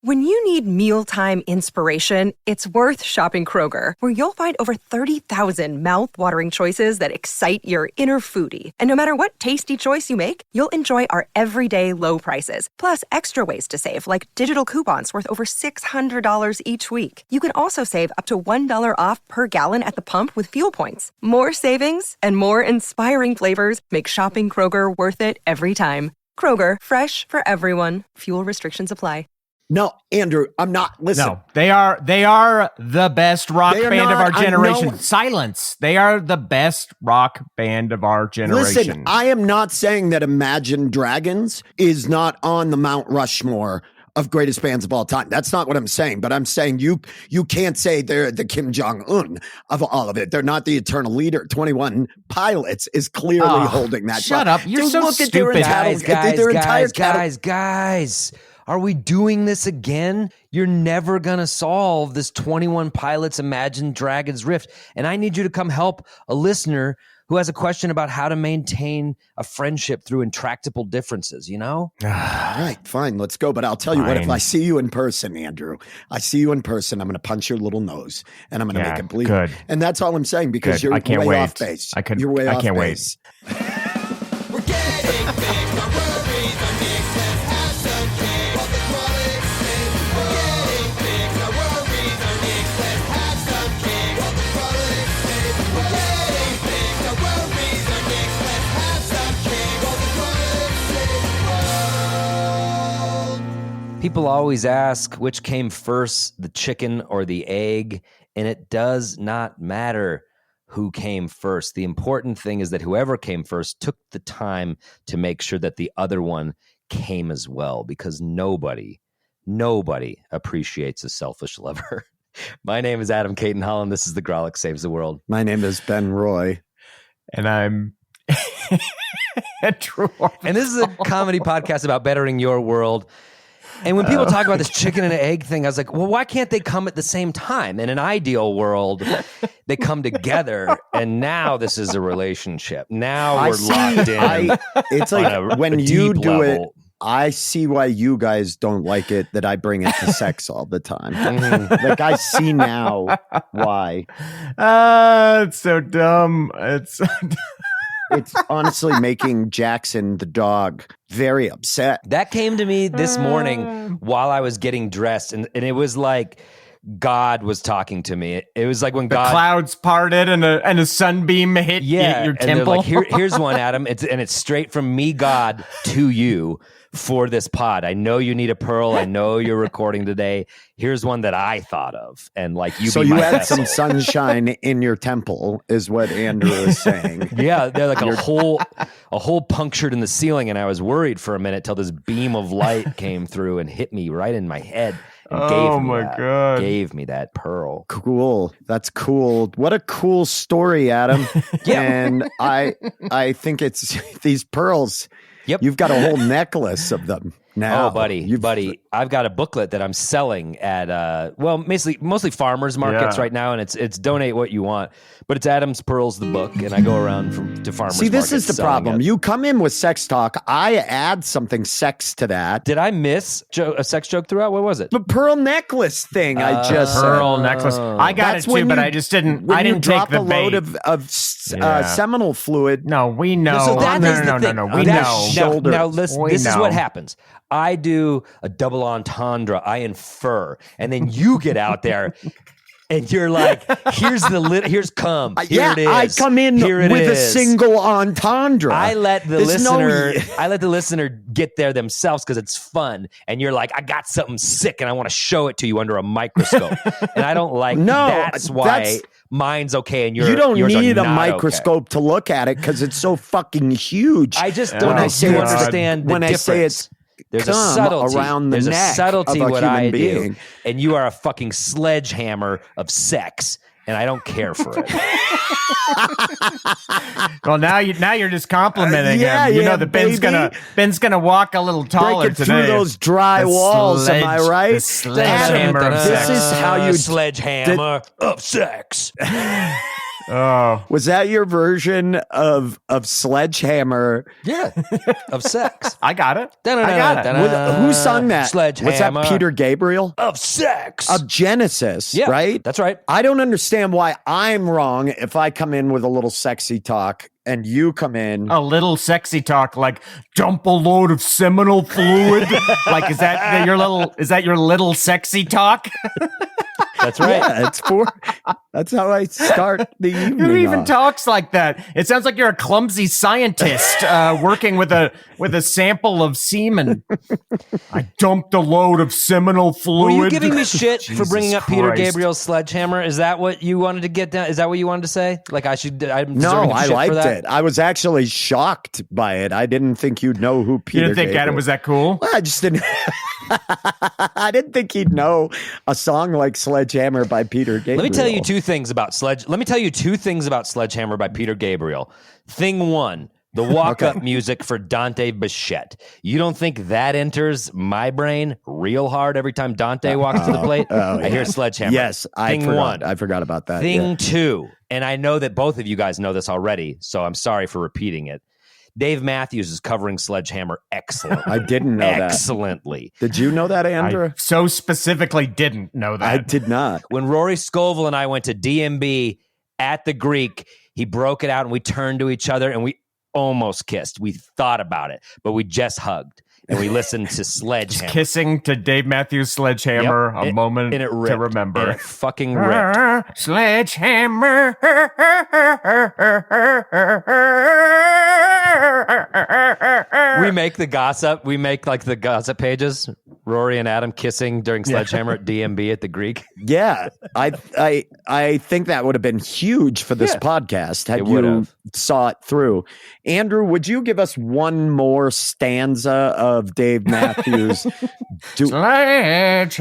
When you need mealtime inspiration, it's worth shopping Kroger, where you'll find over 30,000 mouth-watering choices that excite your inner foodie. And no matter what tasty choice you make, you'll enjoy our everyday low prices, plus extra ways to save, like digital coupons worth over $600 each week. You can also save up to $1 off per gallon at the pump with fuel points. More savings and more inspiring flavors make shopping Kroger worth it every time. Kroger, fresh for everyone. Fuel restrictions apply. No, Andrew, I'm not. Listen. No, they are the best rock band of our generation. Silence. They are the best rock band of our generation. Listen, I am not saying that Imagine Dragons is not on the Mount Rushmore of greatest bands of all time. That's not what I'm saying, but I'm saying you can't say they're the Kim Jong-un of all of it. They're not the eternal leader. 21 Pilots is clearly holding that. Shut up. You're so stupid. Guys. Are we doing this again? You're never going to solve this 21 Pilots Imagine Dragons rift. And I need you to come help a listener who has a question about how to maintain a friendship through intractable differences, you know? All right, fine, let's go. But I'll tell you what, if I see you in person, Andrew, I see you in person, I'm going to punch your little nose and I'm going to make it bleed. Good. And that's all I'm saying because you're way off base. You're way off base. We're getting big, no worries, our next let's have some cake. While the frolic sings, we're getting big, no worries, our next let's have some cake. While the frolic sings, we're getting big, no worries, our next let's have some cake. While the frolic sings, People always ask which came first, the chicken or the egg, and it does not matter who came first. The important thing is that whoever came first took the time to make sure that the other one came as well, because nobody appreciates a selfish lover. My name is Adam Caton Holland. This is The Grolic Saves the World. My name is Ben Roy. And I'm Drew. And this is a comedy podcast about bettering your world. And when people talk about this chicken and egg thing, I was like, well, why can't they come at the same time? In an ideal world, they come together, and now this is a relationship. Now we're locked in. It's like when you do it, I see why you guys don't like it that I bring it to sex all the time. Mm-hmm. Like, I see now why. It's so dumb. It's honestly making Jackson, the dog, very upset. That came to me this morning while I was getting dressed, and it was like God was talking to me. It was like when the clouds parted and a sunbeam hit your temple. Like, here's one, Adam. It's straight from me, God, to you for this pod. I know you need a pearl. I know you're recording today. Here's one that I thought of, and like you. So you had some sunshine in your temple, is what Andrew is saying. Yeah, they're like a hole punctured in the ceiling, and I was worried for a minute till this beam of light came through and hit me right in my head. And gave me that pearl. Cool. That's cool. What a cool story, Adam. Yeah. And I think it's these pearls. Yep. You've got a whole necklace of them now. Oh, buddy, I've got a booklet that I'm selling at mostly farmers markets right now, and it's donate what you want. But it's Adam's Pearls, the book, and I go around to farmers markets. See, this is the problem. You come in with sex talk. I add something sex to that. Did I miss a sex joke throughout? What was it? The pearl necklace thing. Pearl necklace. I got it too, but I just didn't. I didn't take the bait. Load of seminal fluid. No, we know. So that is the thing. We know. Now listen, this is what happens. I do a double entendre. I infer, and then you get out there. And you're like, here's cum. Here it is. I come in with a single entendre. I let the listener get there themselves because it's fun. And you're like, I got something sick and I want to show it to you under a microscope. And I don't like. That's why mine's okay and yours need a not microscope to look at it because it's so fucking huge. I just don't understand the difference. I say it's. There's a subtlety around the There's neck a subtlety of a what human I being. do, and you are a fucking sledgehammer of sex, and I don't care for it. Well, now you're just complimenting him. You know that Ben's gonna walk a little taller Breaking today. through those dry walls, am I right? The sledgehammer of sex. This is how you sledgehammer of sex. Oh, Was that your version of Sledgehammer? Yeah, of sex. I got it. Who sung that? Sledgehammer. Was that Peter Gabriel? Of sex. Of Genesis, Yeah, right? that's right. I don't understand why I'm wrong if I come in with a little sexy talk and you come in. A little sexy talk like dump a load of seminal fluid. Like, is that your little sexy talk? That's right. Yeah, that's how I start the evening. Who even off. talks like that? It sounds like you're a clumsy scientist working with a sample of semen. I dumped a load of seminal fluid. Were you giving me shit for bringing up Peter Christ. Gabriel's Sledgehammer? Is that what you wanted to get down? Is that what you wanted to say? Like I'm deserving No, of I shit liked for that? it. I was actually shocked by it. I didn't think you'd know who Peter You didn't think Gabriel Adam was that cool? Well, I just didn't. I didn't think he'd know a song like Sledgehammer by Peter Gabriel. Let me tell you two things about Sledgehammer by Peter Gabriel. Thing one, the walk-up music for Dante Bichette. You don't think that enters my brain real hard every time Dante walks to the plate? I hear Sledgehammer. Yes, I forgot about that. Thing two, and I know that both of you guys know this already, so I'm sorry for repeating it. Dave Matthews is covering Sledgehammer excellently. I didn't know that. Excellently. Did you know that, Andrew? I so specifically didn't know that. I did not. When Rory Scovel and I went to DMB at the Greek, he broke it out and we turned to each other and we almost kissed. We thought about it, but we just hugged and we listened to Sledgehammer. Kissing to Dave Matthews Sledgehammer, Yep. a moment and it ripped, to remember. And it fucking ripped. Sledgehammer. We make the gossip. We make like the gossip pages. Rory and Adam kissing during Sledgehammer at DMB at the Greek. Yeah, I think that would have been huge for this podcast had you saw it through. Andrew, would you give us one more stanza of Dave Matthews? Sledgehammer.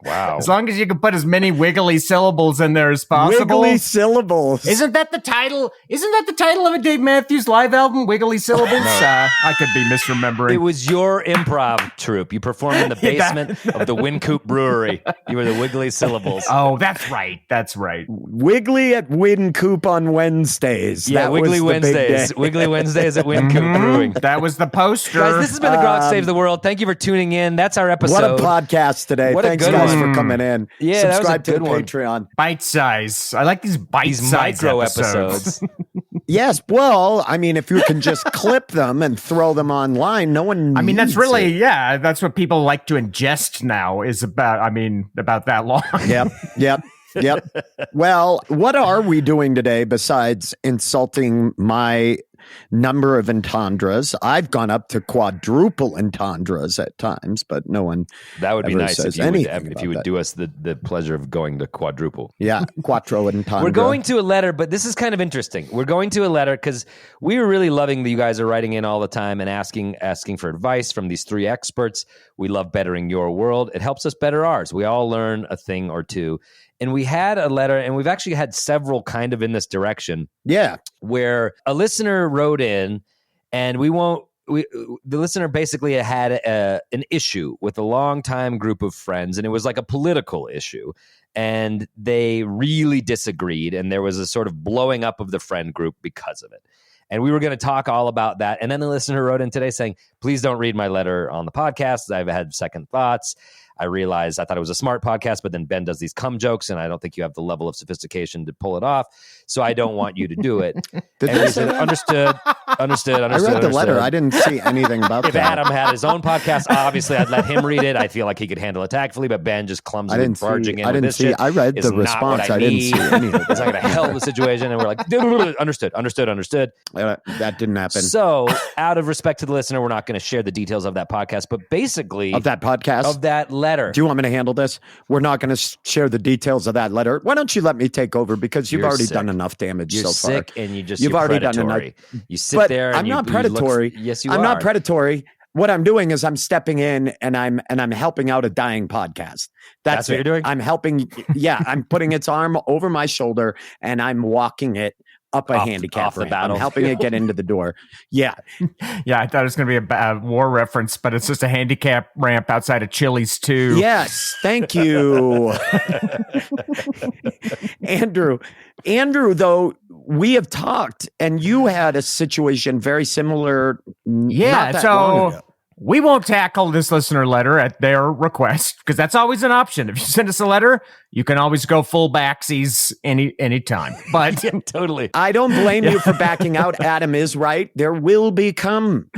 Wow. As long as you can put as many wiggly syllables in there as possible. Wiggly syllables. Isn't that the title? Isn't that the title of a Dave Matthews live album? Wiggly syllables. I could be misremembering. It was your improv troupe. You performed in the basement of the Wincoop Brewery. You were the Wiggly Syllables. Oh, that's right. That's right. Wiggly at Wincoop on Wednesdays. Yeah, That Wiggly was the big Wednesdays. day. Wiggly Wednesdays at Wincoop Brewing. That was the poster. Guys, this has been the Grok Saves the World. Thank you for tuning in. That's our episode. What a podcast today. What a Thanks, good guys, one. for coming in. Yeah, that was a Subscribe to the good one. Patreon. Bite size. I like these These bite-sized micro episodes. Yes, well, I mean, if you can just clip them and throw them online, no one I mean, that's needs really, it. yeah, that's what people like to ingest now is about that long. Yep. Well, what are we doing today besides insulting my number of entendres? I've gone up to quadruple entendres at times, but no one That would be ever nice says if you would, anything if you would about do us the pleasure of going to quadruple. Yeah, quattro entendre. We're going to a letter, but this is kind of interesting. We're going to a letter because we were really loving that you guys are writing in all the time and asking for advice from these three experts. We love bettering your world. It helps us better ours. We all learn a thing or two. And we had a letter, and we've actually had several kind of in this direction. Yeah. Where a listener wrote in, and the listener basically had an issue with a longtime group of friends, and it was like a political issue, and they really disagreed, and there was a sort of blowing up of the friend group because of it. And we were going to talk all about that. And then the listener wrote in today saying, please don't read my letter on the podcast. I've had second thoughts. I realized I thought it was a smart podcast, but then Ben does these cum jokes, and I don't think you have the level of sophistication to pull it off. So I don't want you to do it. Did And they we say said, that? Understood. I read the letter. I didn't see anything about If that. Adam had his own podcast, obviously I'd let him read it. I feel like he could handle it tactfully, but Ben just clumsily barging in with this shit. I read is the not response. what I didn't need. see any of it. It's not going to help the situation. And we're like, understood. That didn't happen. So, out of respect to the listener, we're not going to share the details of that podcast, but basically Of that podcast? of that letter. Do you want me to handle this? We're not going to share the details of that letter. Why don't you let me take over? Because you've You're already sick. done enough damage You're so far. sick and you've You've already predatory. done enough. You sit But there and I'm not you look- predatory. Yes, you I'm are. not predatory. What I'm doing is I'm stepping in and I'm helping out a dying podcast. That's what it. you're doing? I'm helping. Yeah, I'm putting its arm over my shoulder and I'm walking it up a Off handicap the ramp. I'm battlefield. helping it get into the door. Yeah. Yeah, I thought it was going to be a war reference, but it's just a handicap ramp outside of Chili's too. Yes. Thank you. Andrew, though, we have talked and you had a situation very similar. Yeah, not that long ago. so we won't tackle this listener letter at their request because that's always an option. If you send us a letter, you can always go full backsies anytime. But Totally. I don't blame you for backing out. Adam is right. There will be cum.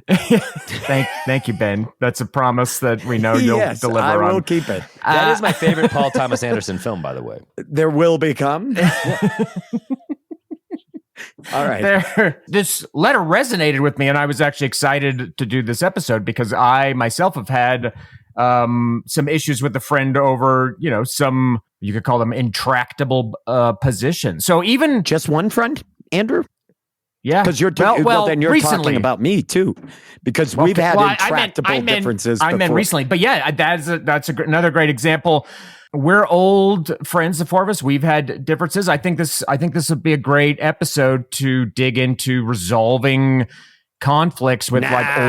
thank you, Ben. That's a promise that we know you'll Yes, deliver I will on. keep it. That is my favorite Paul Thomas Anderson film, by the way. There will be cum. All right. This letter resonated with me, and I was actually excited to do this episode because I myself have had some issues with a friend over, some, you could call them intractable positions. So even Just one friend, Andrew? yeah, Because you're then you're recently. talking about me too, because we've had intractable differences. I meant before. recently, but yeah, that's another great example. We're old friends, the four of us. We've had differences. I think this would be a great episode to dig into resolving conflicts with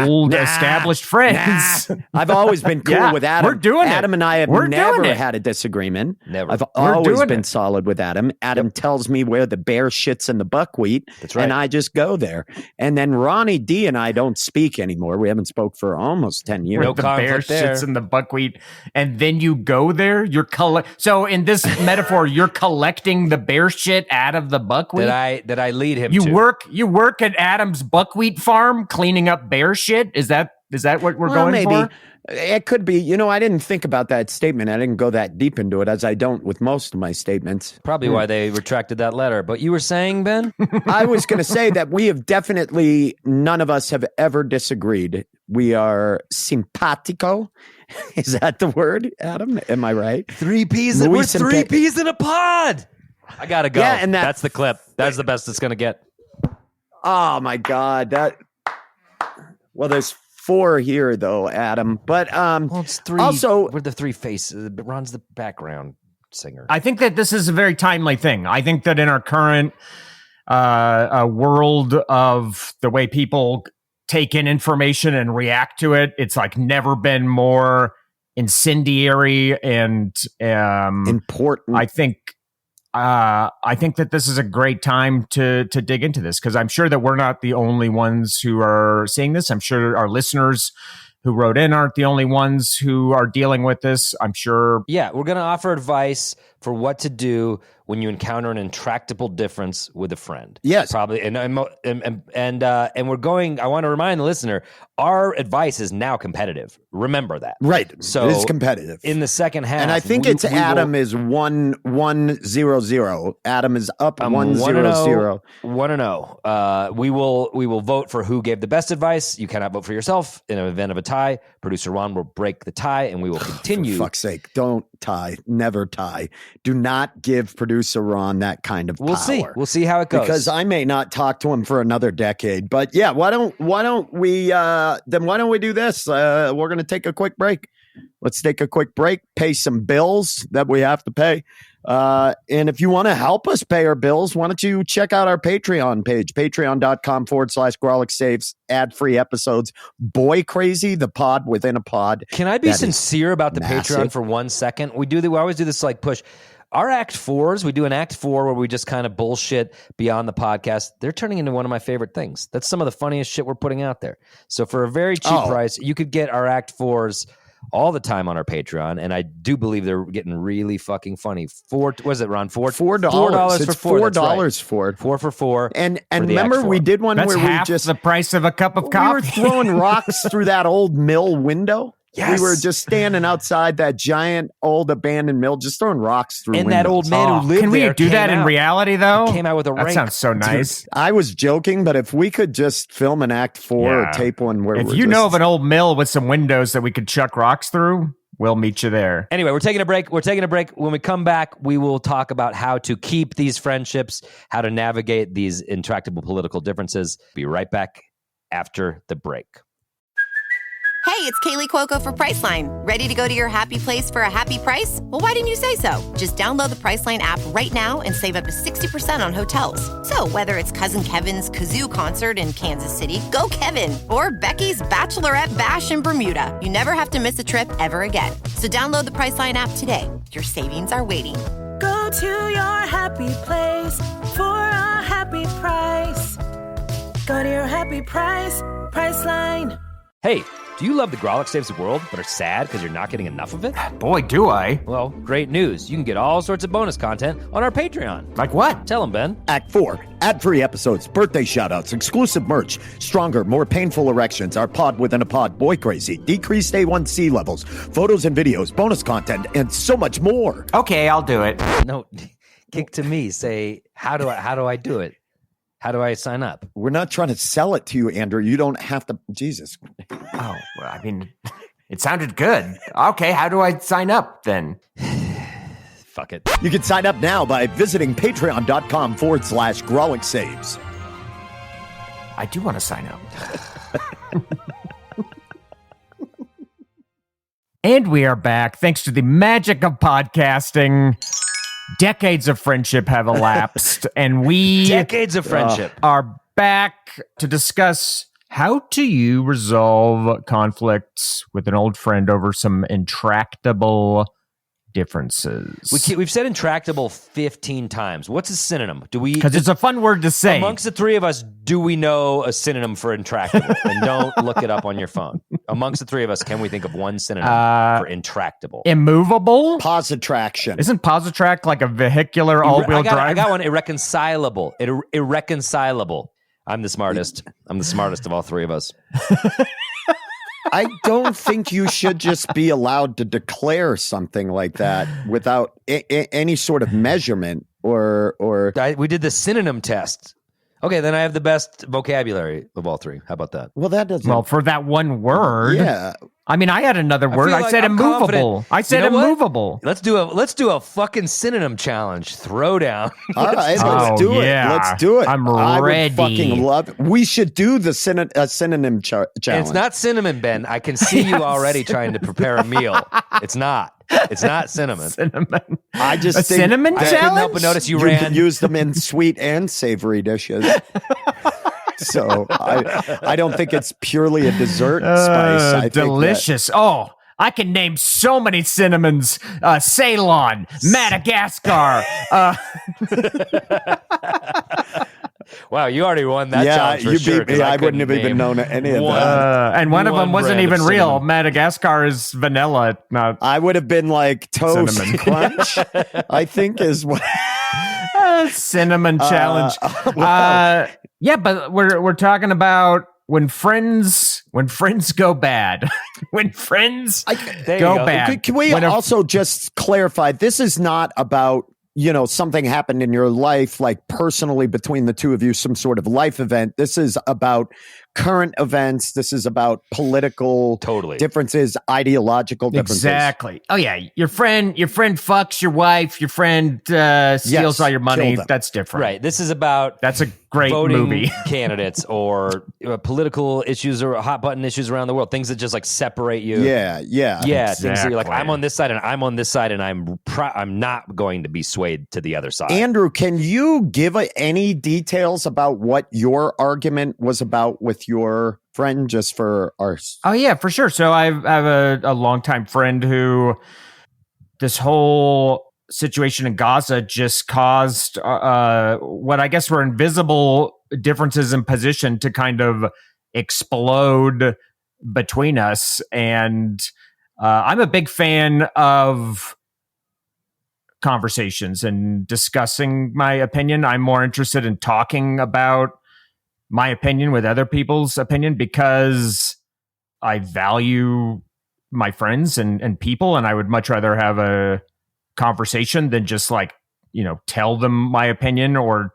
old established friends. I've always been cool with Adam. We're doing it. Adam and I have We're never doing it. had a disagreement. Never. I've We're always doing been it. solid with Adam. Adam tells me where the bear shits in the buckwheat. That's right. And I just go there. And then Ronnie D and I don't speak anymore. We haven't spoke for almost 10 years. No The bear conflict there. shits in the buckwheat, and then you go there. So in this metaphor, you're collecting the bear shit out of the buckwheat. That I lead him You to. work at Adam's buckwheat farm cleaning up bear shit. Is that what we're Well, going maybe. for? It could be. I didn't think about that statement. I didn't go that deep into it, as I don't with most of my statements. Probably why they retracted that letter. But you were saying, Ben? I was going to say that we have definitely, none of us have ever disagreed. We are simpatico. Is that the word, Adam? Am I right? Three peas. Muy We're three simpa- peas in a pod. I gotta go. Yeah, and that's the clip. That's the best it's gonna get. Oh my God. Well, there's 4 here though, Adam. But Well, it's three. also, we're the three faces. Ron's the background singer. I think that this is a very timely thing. I think that in our current world of the way people take in information and react to it, it's like never been more incendiary and important. I think that this is a great time to dig into this because I'm sure that we're not the only ones who are seeing this. I'm sure our listeners who wrote in aren't the only ones who are dealing with this. I'm sure. Yeah, we're gonna offer advice for what to do when you encounter an intractable difference with a friend. Yes. Probably, and we're going. I want to remind the listener, our advice is now competitive. Remember that, Right. So it is competitive. in the second half, And I think we Adam will, is 1-1-0-0. Adam is up 1-0-0. 1-0. We will vote for who gave the best advice. You cannot vote for yourself in an event of a tie. Producer Ron will break the tie, and we will continue. For fuck's sake, don't tie. Never tie. Do not give producer Ron that kind of power. We'll see. We'll see how it goes. Because I may not talk to him for another decade. But yeah, why don't we do this? We're going to take a quick break. Let's take a quick break, pay some bills that we have to pay. And if you want to help us pay our bills, why don't you check out our Patreon page, patreon.com/Grolic Saves, ad-free episodes. Boy Crazy, the pod within a pod. Can I be That is sincere about the massive. Patreon for 1 second? We always do this like push. Our Act 4s, we do an Act 4 where we just kind of bullshit beyond the podcast. They're turning into one of my favorite things. That's some of the funniest shit we're putting out there. So for a very cheap price, you could get our Act 4s all the time on our Patreon, and I do believe they're getting really fucking funny. What is it, Ron? $4 $4. for It's four. That's right. $4 for it. 4 for 4. And for the remember, Act 4. we did one That's where half we just the price of a cup of we coffee. were throwing rocks through that old mill window. Yes. We were just standing outside that giant old abandoned mill, just throwing rocks through And windows. that old man who lived Can we there do that came in out. reality though? Came out with a That rake. sounds so nice. I was joking, but if we could just film an Act 4 or Yeah. tape one where If we're you know just- of an old mill with some windows that we could chuck rocks through, we'll meet you there. Anyway, we're taking a break. When we come back, we will talk about how to keep these friendships, how to navigate these intractable political differences. Be right back after the break. Hey, it's Kaylee Cuoco for Priceline. Ready to go to your happy place for a happy price? Well, why didn't you say so? Just download the Priceline app right now and save up to 60% on hotels. So whether it's Cousin Kevin's Kazoo Concert in Kansas City, go Kevin, or Becky's Bachelorette Bash in Bermuda, you never have to miss a trip ever again. So download the Priceline app today. Your savings are waiting. Go to your happy place for a happy price. Go to your happy price, Priceline. Hey, do you love the Grolic Saves the World, but are sad because you're not getting enough of it? Boy, do I. Well, great news. You can get all sorts of bonus content on our Patreon. Like what? Tell them, Ben. Act 4, ad-free episodes, birthday shoutouts, exclusive merch, stronger, more painful erections, our pod within a pod, boy crazy, decreased A1C levels, photos and videos, bonus content, and so much more. Okay, I'll do it. No, kick to me. Say, how do I do it? How do I sign up? We're not trying to sell it to you, Andrew. You don't have to. Jesus. Oh, well, I mean, it sounded good. Okay, how do I sign up then? Fuck it. You can sign up now by visiting patreon.com/Grolic Saves. I do want to sign up. And we are back. Thanks to the magic of podcasting. Decades of friendship have elapsed, and we Decades of friendship are back to discuss how do you resolve conflicts with an old friend over some intractable differences. We've said intractable 15 times. What's a synonym? Because it's a fun word to say. Amongst the three of us, do we know a synonym for intractable? And don't look it up on your phone. Amongst the three of us, can we think of one synonym for intractable? Immovable? Positraction. Isn't positract like a vehicular all-wheel drive? I got one. Irreconcilable. Irreconcilable. I'm the smartest. I'm the smartest of all three of us. I don't think you should just be allowed to declare something like that without any sort of measurement or. We did the synonym test. Okay, then I have the best vocabulary of all three. How about that? Well, that doesn't. Well, for that one word. Yeah. I mean, I had another word. I said immovable. I said immovable. Let's do a fucking synonom challenge. Throwdown. All right, let's do it. Yeah. Let's do it. I'm I ready. would fucking love it. We should do the synonym challenge. It's not cinnamon, Ben. I can see you already trying to prepare a meal. It's not. It's not cinnamon. Cinnamon. I just a think cinnamon I challenge? couldn't help but notice you you ran. can use them in sweet and savory dishes. So I don't think it's purely a dessert spice. I think delicious. Oh, I can name so many cinnamons. Ceylon, Madagascar. Wow, you already won that yeah, challenge for you sure, beat me. I wouldn't have even known any of that. And one of them wasn't brand of even real. cinnamon. Madagascar is vanilla. Not I would have been like toast Cinnamon. crunch. I think is what. cinnamon challenge. Wow. Yeah, but we're talking about when friends go bad. When friends There you go go. bad. Can we When a- also just clarify? This is not about, something happened in your life, like personally between the two of you, some sort of life event. This is about current events. This is about political differences, ideological differences. Exactly. Oh yeah, your friend fucks your wife. Your friend steals all your money. them. That's different. Right. This is about That's a great voting movie. candidates or political issues or hot button issues around the world. Things that just like separate you. Yeah. Things that you're like, Exactly. I'm on this side and I'm on this side, and I'm not going to be swayed to the other side. Andrew, can you give any details about what your argument was about with your friend, just for our? Oh yeah, for sure. So I have a longtime friend who this whole situation in Gaza just caused what I guess were invisible differences in position to kind of explode between us. And I'm a big fan of conversations and discussing my opinion. I'm more interested in talking about my opinion with other people's opinion because I value my friends and people, and I would much rather have a conversation than just tell them my opinion or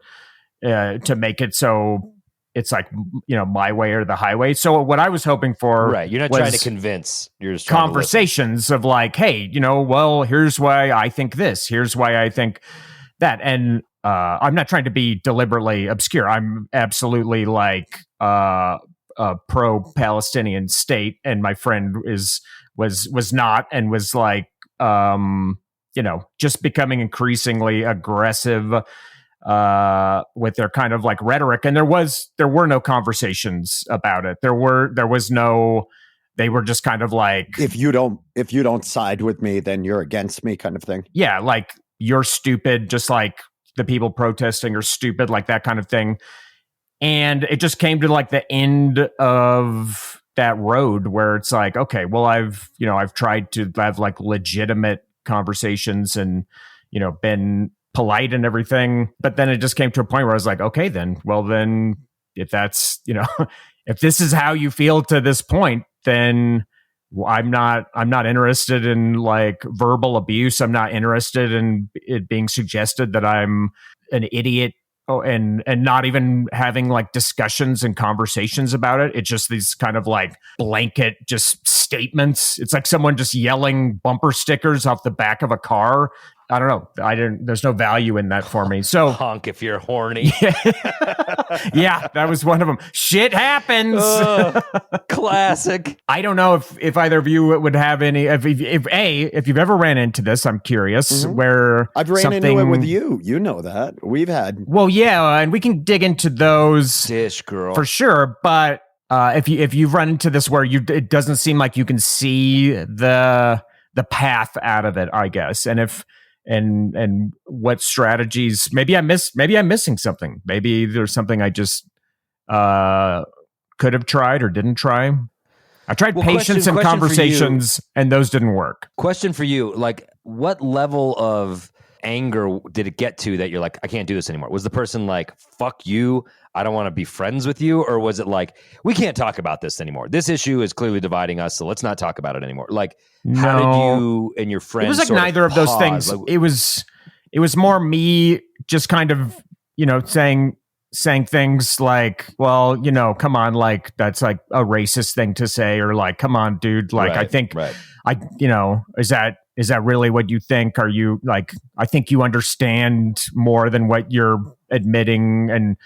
to make it so it's like, my way or the highway. So what I was hoping for, right, you're not was trying to convince. You're just trying conversations of like, hey, well, here's why I think this. Here's why I think that. And I'm not trying to be deliberately obscure. I'm absolutely pro-Palestinian state, and my friend was not, and was like, just becoming increasingly aggressive with their kind of like rhetoric. And there were no conversations about it. There was no. They were just kind of like, if you don't side with me, then you're against me, kind of thing. Yeah, like you're stupid, just like the people protesting are stupid, like that kind of thing. And it just came to like the end of that road where it's like, okay, well, I've tried to have like legitimate conversations and, been polite and everything. But then it just came to a point where I was like, okay, then if that's, if this is how you feel to this point, then I'm not interested in like verbal abuse. I'm not interested in it being suggested that I'm an idiot. And not even having like discussions and conversations about it. It's just these kind of like blanket just statements. It's like someone just yelling bumper stickers off the back of a car. I don't know. There's no value in that for me. So honk if you're horny. Yeah, that was one of them. Shit happens. Classic. I don't know if either of you would have any. If you've ever ran into this, I'm curious. Where I've ran into it with you. You know that we've had. Well, yeah, and we can dig into those. Dish girl for sure. But if you've run into this where it doesn't seem like you can see the path out of it, I guess, and if. And what strategies? Maybe I'm missing something. Maybe there's something I just could have tried or didn't try. I tried patience and conversations, and those didn't work. Question for you: like, what level of anger did it get to that you're like, I can't do this anymore? Was the person like, "Fuck you, I don't want to be friends with you," or was it like, we can't talk about this anymore? This issue is clearly dividing us, so let's not talk about it anymore. Like, how did you and your friends? It was like neither of those things. Like, it was more me just kind of saying things like, well, come on, like that's like a racist thing to say, or like, come on, dude, like I think is that really what you think? Are you like, I think you understand more than what you're admitting. And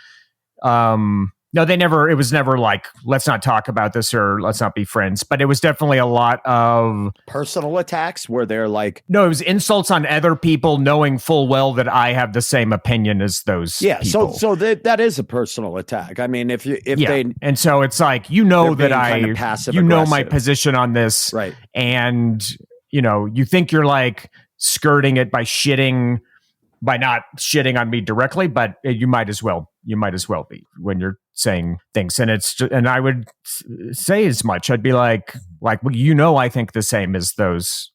no, it was never like, let's not talk about this or let's not be friends. But it was definitely a lot of personal attacks where they're like, no, it was insults on other people, knowing full well that I have the same opinion as those people. So that is a personal attack. I mean, and so it's like, that I my position on this, right? And you think you're like skirting it by not shitting on me directly, but you might as well be when you're saying things. And I would say as much. I'd be like, well, I think the same as those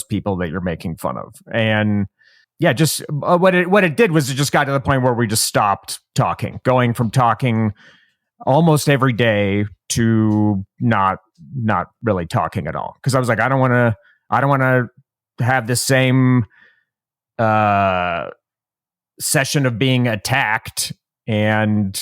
people that you're making fun of. And yeah, just what it did was it just got to the point where we just stopped talking, going from talking almost every day to not really talking at all. Cause I was like, I don't want to have the same session of being attacked, and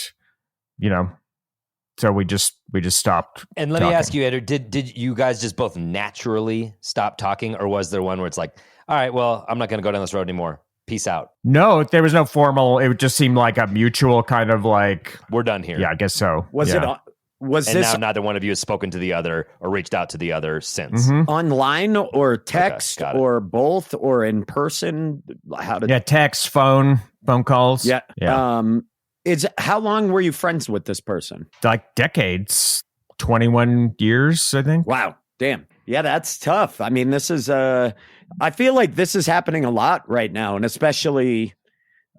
so we just stopped. And let me ask you, Ed, did you guys just both naturally stop talking, or was there one where it's like, all right, well, I'm not going to go down this road anymore, peace out? No, there was no formal. It just seemed like a mutual kind of like, we're done here. Yeah, I guess so. Now neither one of you has spoken to the other or reached out to the other since. Online or text or both or in person? Text, phone calls. Yeah. How long were you friends with this person? Like decades, 21 years, I think. Wow. Damn. Yeah, that's tough. I mean, this is I feel like this is happening a lot right now, and especially,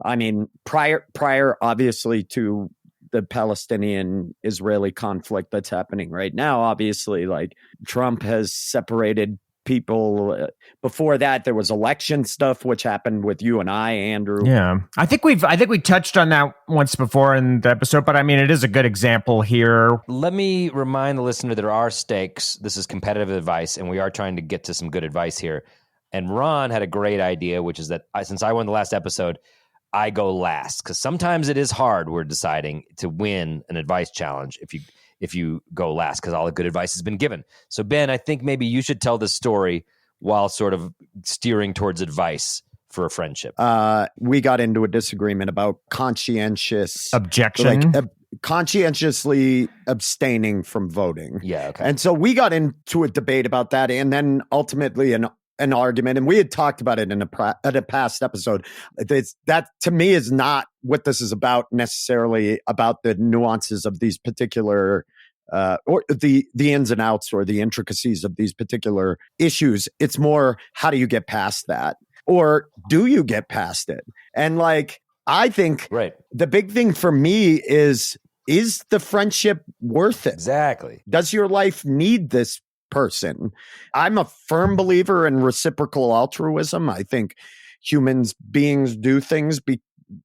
I mean, prior obviously to the Palestinian-Israeli conflict that's happening right now. Obviously, like Trump has separated people. Before that, there was election stuff, which happened with you and I, Andrew. Yeah, I think we touched on that once before in the episode, but I mean, it is a good example here. Let me remind the listener there are stakes. This is competitive advice, and we are trying to get to some good advice here. And Ron had a great idea, which is that since I won the last episode, I go last, because sometimes it is hard. We're deciding to win an advice challenge if you go last, because all the good advice has been given. So Ben, I think maybe you should tell this story while sort of steering towards advice for a friendship. We got into a disagreement about conscientious objection. conscientiously abstaining from voting. Yeah, okay. And so we got into a debate about that, and then ultimately an argument, and we had talked about it in a past episode. That to me is not what this is about necessarily, about the nuances of these particular or the ins and outs or the intricacies of these particular issues. It's more, how do you get past that? Or do you get past it? And like, I think the big thing for me is the friendship worth it? Exactly. Does your life need this person? I'm a firm believer in reciprocal altruism. I think humans beings do things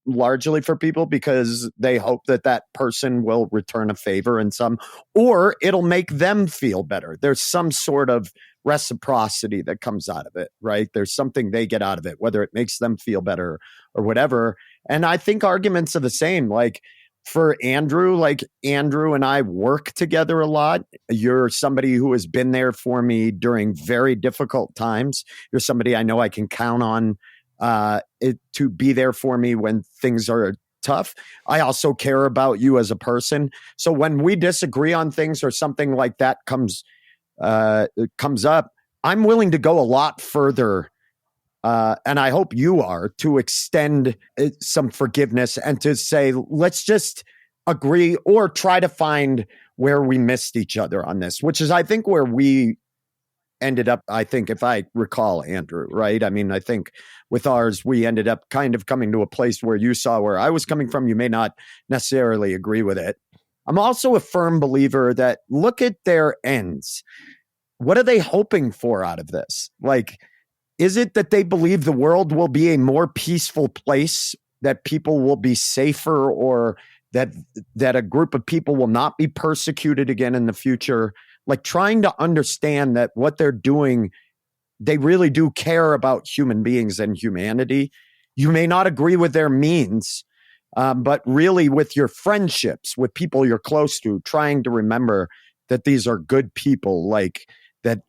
largely for people because they hope that person will return a favor in some, or it'll make them feel better. There's some sort of reciprocity that comes out of it, right? There's something they get out of it, whether it makes them feel better or whatever. And I think arguments are the same. Like for Andrew, like Andrew and I work together a lot. You're somebody who has been there for me during very difficult times. You're somebody I know I can count on to be there for me when things are tough. I also care about you as a person. So when we disagree on things or something like that comes up, I'm willing to go a lot further. And I hope you are, to extend some forgiveness and to say, let's just agree or try to find where we missed each other on this, which is, I think, where we ended up, I think, if I recall, Andrew, right? I mean, I think with ours, we ended up kind of coming to a place where you saw where I was coming from. You may not necessarily agree with it. I'm also a firm believer that look at their ends. What are they hoping for out of this? Like, is it that they believe the world will be a more peaceful place, that people will be safer, or that a group of people will not be persecuted again in the future? Like, trying to understand that what they're doing, they really do care about human beings and humanity. You may not agree with their means, but really with your friendships, with people you're close to, trying to remember that these are good people. Like that,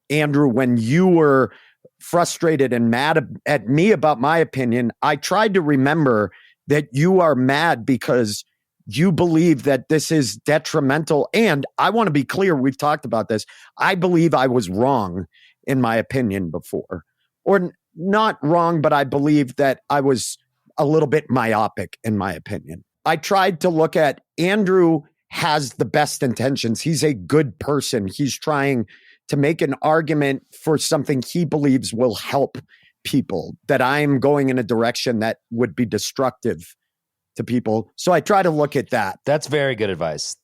Andrew, when you were frustrated and mad at me about my opinion, I tried to remember that you are mad because you believe that this is detrimental. And I want to be clear, we've talked about this. I believe I was wrong in my opinion before, or not wrong, but I believe that I was a little bit myopic in my opinion. I tried to look at Andrew has the best intentions. He's a good person. He's trying to make an argument for something he believes will help people, that I'm going in a direction that would be destructive to people. So I try to look at that. That's very good advice.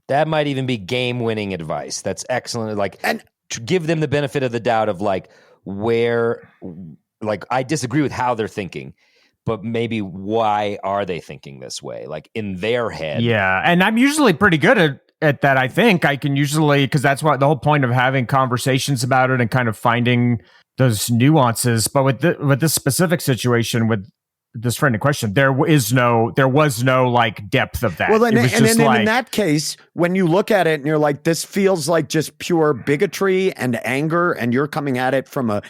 That might even be game-winning advice. That's excellent. Like, and to give them the benefit of the doubt of like where, like, I disagree with how they're thinking, but maybe why are they thinking this way? Like in their head. Yeah. And I'm usually pretty good at that. I think I can usually, because that's what the whole point of having conversations about it and kind of finding those nuances. But with this specific situation with this friend in question, there was no like depth of that. Well, and, it was and, just and like, in that case, when you look at it and you're like, this feels like just pure bigotry and anger, and you're coming at it from a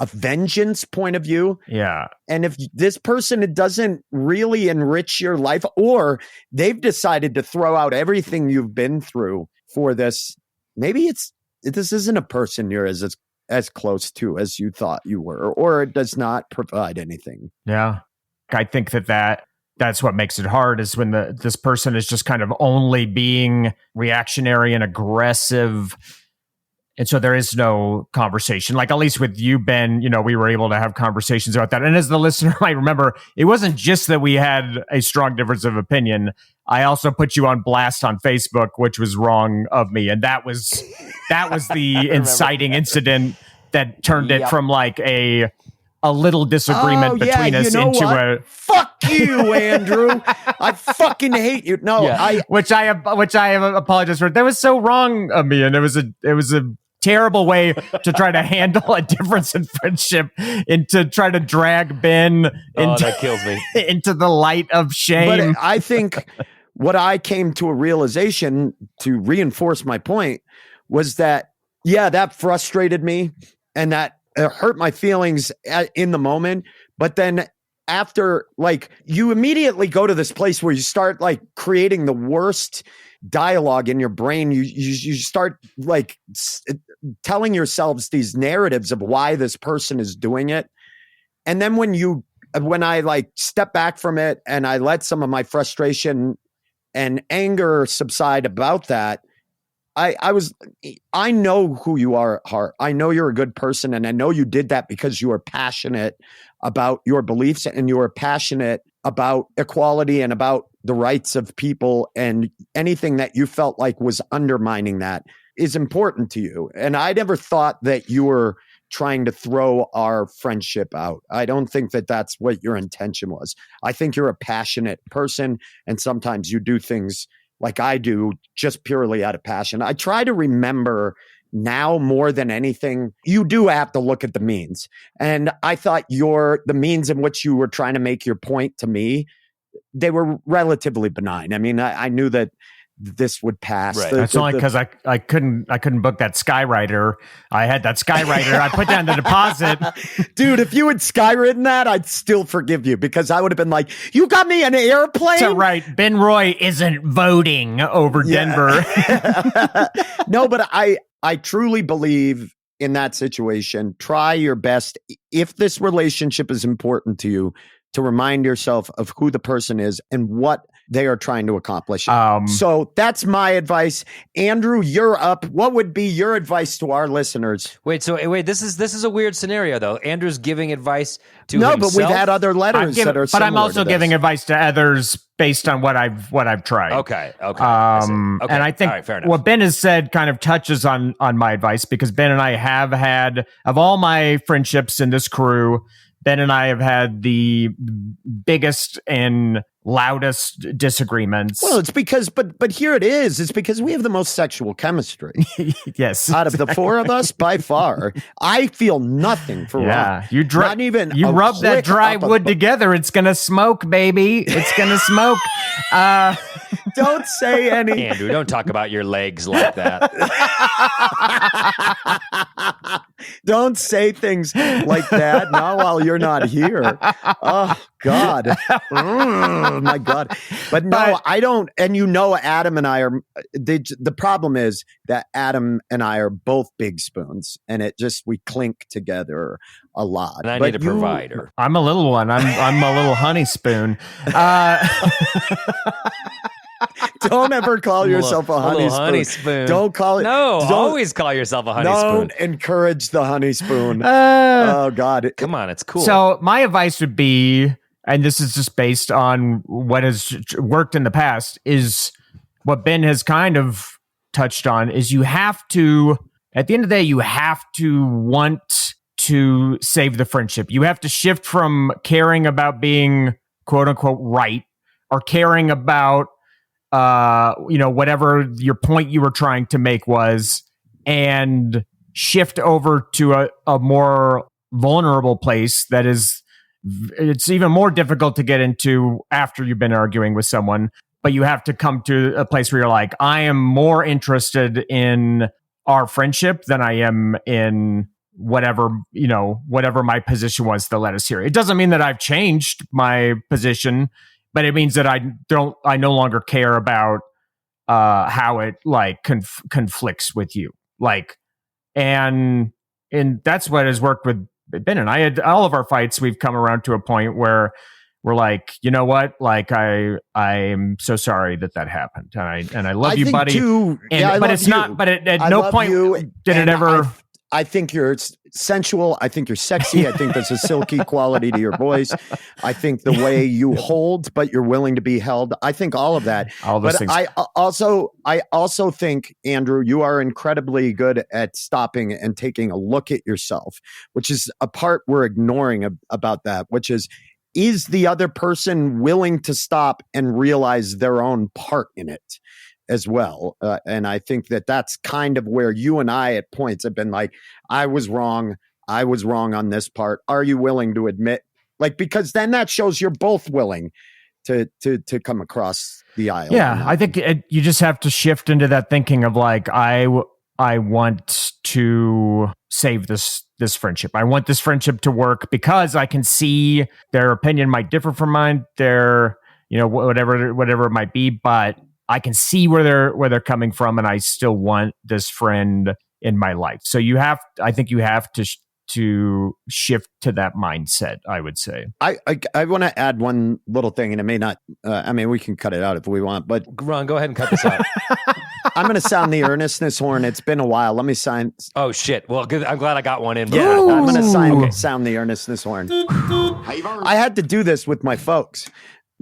vengeance point of view. Yeah. And if this person doesn't really enrich your life, or they've decided to throw out everything you've been through for this, maybe this isn't a person you're as close to as you thought you were, or it does not provide anything. Yeah. I think that's what makes it hard, is when this person is just kind of only being reactionary and aggressive. And so there is no conversation. Like, at least with you, Ben, we were able to have conversations about that. And as the listener might remember, it wasn't just that we had a strong difference of opinion. I also put you on blast on Facebook, which was wrong of me. And that was the inciting incident that turned it from like a little disement between us into a fuck you, Andrew. I fucking hate you. No, yeah. which I apologize for. That was so wrong of me, and it was a terrible way to try to handle a difference in friendship, and to try to drag Ben that kills me into the light of shame. But I think what I came to a realization, to reinforce my point, was that that frustrated me, and that it hurt my feelings in the moment. But then after, like, you immediately go to this place where you start like creating the worst dialogue in your brain. You start like telling yourselves these narratives of why this person is doing it. And then when I like step back from it and I let some of my frustration and anger subside about that, I know who you are at heart. I know you're a good person, and I know you did that because you are passionate about your beliefs and you are passionate about equality and about the rights of people, and anything that you felt like was undermining that is important to you. And I never thought that you were trying to throw our friendship out. I don't think that that's what your intention was. I think you're a passionate person, and sometimes you do things like I do just purely out of passion. I try to remember now more than anything, you do have to look at the means. And I thought the means in which you were trying to make your point to me, they were relatively benign. I mean, I knew that this would pass. Right. That's only because I couldn't book that Skywriter. I had that Skywriter. I put down the deposit. Dude, if you had skywritten that, I'd still forgive you, because I would have been like, you got me an airplane? So right, Ben Roy isn't voting over Denver. No, but I truly believe in that situation, try your best, if this relationship is important to you, to remind yourself of who the person is and what they are trying to accomplish. So that's my advice. Andrew, you're up. What would be your advice to our listeners? Wait, this is a weird snenario though. Andrew's giving advice to himself. No, but we've had other letters that are similar. But I'm also to giving this. advice to others based on what I've tried. Okay. I see. Okay. And I think all right, fair enough. what Ben has said kind of touches on my advice, because Ben and I have had, of all my friendships in this crew, Ben and I have had the biggest and loudest disagreements. Well, it's because, but here it is. It's because we have the most sexual chemistry. Yes. Out of the four of us, by far, I feel nothing for Ron. You Not even you a rub that click dry up a wood together, it's gonna smoke, baby. It's gonna smoke. Don't say any. Andrew, don't talk about your legs like that. Don't say things like that now while you're not here. Oh, God. Oh, my God. But no, I don't. And Adam and I are, the problem is that Adam and I are both big spoons, and we clink together a lot. And I need a provider. I'm a little one. I'm a little honey spoon. Don't ever call yourself a honey spoon. Don't call it. No, always call yourself a honey spoon. Don't encourage the honey spoon. Oh, God. Come on, it's cool. So my advice would be, and this is just based on what has worked in the past, is what Ben has kind of touched on, is you have to, at the end of the day, you have to want to save the friendship. You have to shift from caring about being quote unquote right, or caring about whatever your point you were trying to make was, and shift over to a more vulnerable place that is, it's even more difficult to get into after you've been arguing with someone, but you have to come to a place where you're like, I am more interested in our friendship than I am in whatever my position was that led us here. It doesn't mean that I've changed my position, but it means that I no longer care about how it like conflicts with you. Like, and that's what has worked with Ben and I. Had all of our fights, we've come around to a point where we're like, you know what? Like, I'm so sorry that happened, and I love you, buddy. Too, yeah, but it's not. But at no point did it ever. I think you're sensual. I think you're sexy. I think there's a silky quality to your voice. I think the way you hold, but you're willing to be held. I think all of that. All those things. I also think, Andrew, you are incredibly good at stopping and taking a look at yourself, which is a part we're ignoring about that, which is the other person willing to stop and realize their own part in it as well. And I think that's kind of where you and I at points have been like, I was wrong on this part. Are you willing to admit, like, because then that shows you're both willing to come across the aisle. Yeah. I think you just have to shift into that thinking of like, I want to save this friendship. I want this friendship to work because I can see their opinion might differ from mine. Their, whatever it might be, but I can see where they're coming from, and I still want this friend in my life. So I think you have to shift to that mindset, I would say. I want to add one little thing, and it may not, we can cut it out if we want, but Ron, go ahead and cut this out. I'm going to sound the earnestness horn. It's been a while. Let me sign. Oh, shit. Well, good. I'm glad I got one in. Yeah, I'm going to sound the earnestness horn. I had to do this with my folks.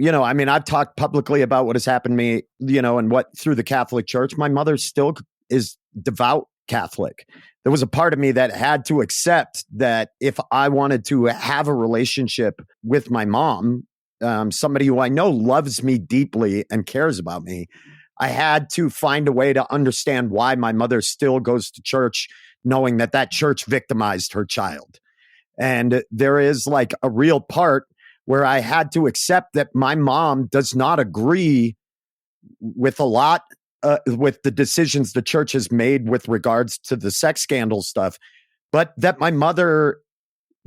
I've talked publicly about what has happened to me, and what through the Catholic Church. My mother still is devout Catholic. There was a part of me that had to accept that if I wanted to have a relationship with my mom, somebody who I know loves me deeply and cares about me, I had to find a way to understand why my mother still goes to church, knowing that church victimized her child. And there is like a real part where I had to accept that my mom does not agree with a lot with the decisions the church has made with regards to the sex scandal stuff, but that my mother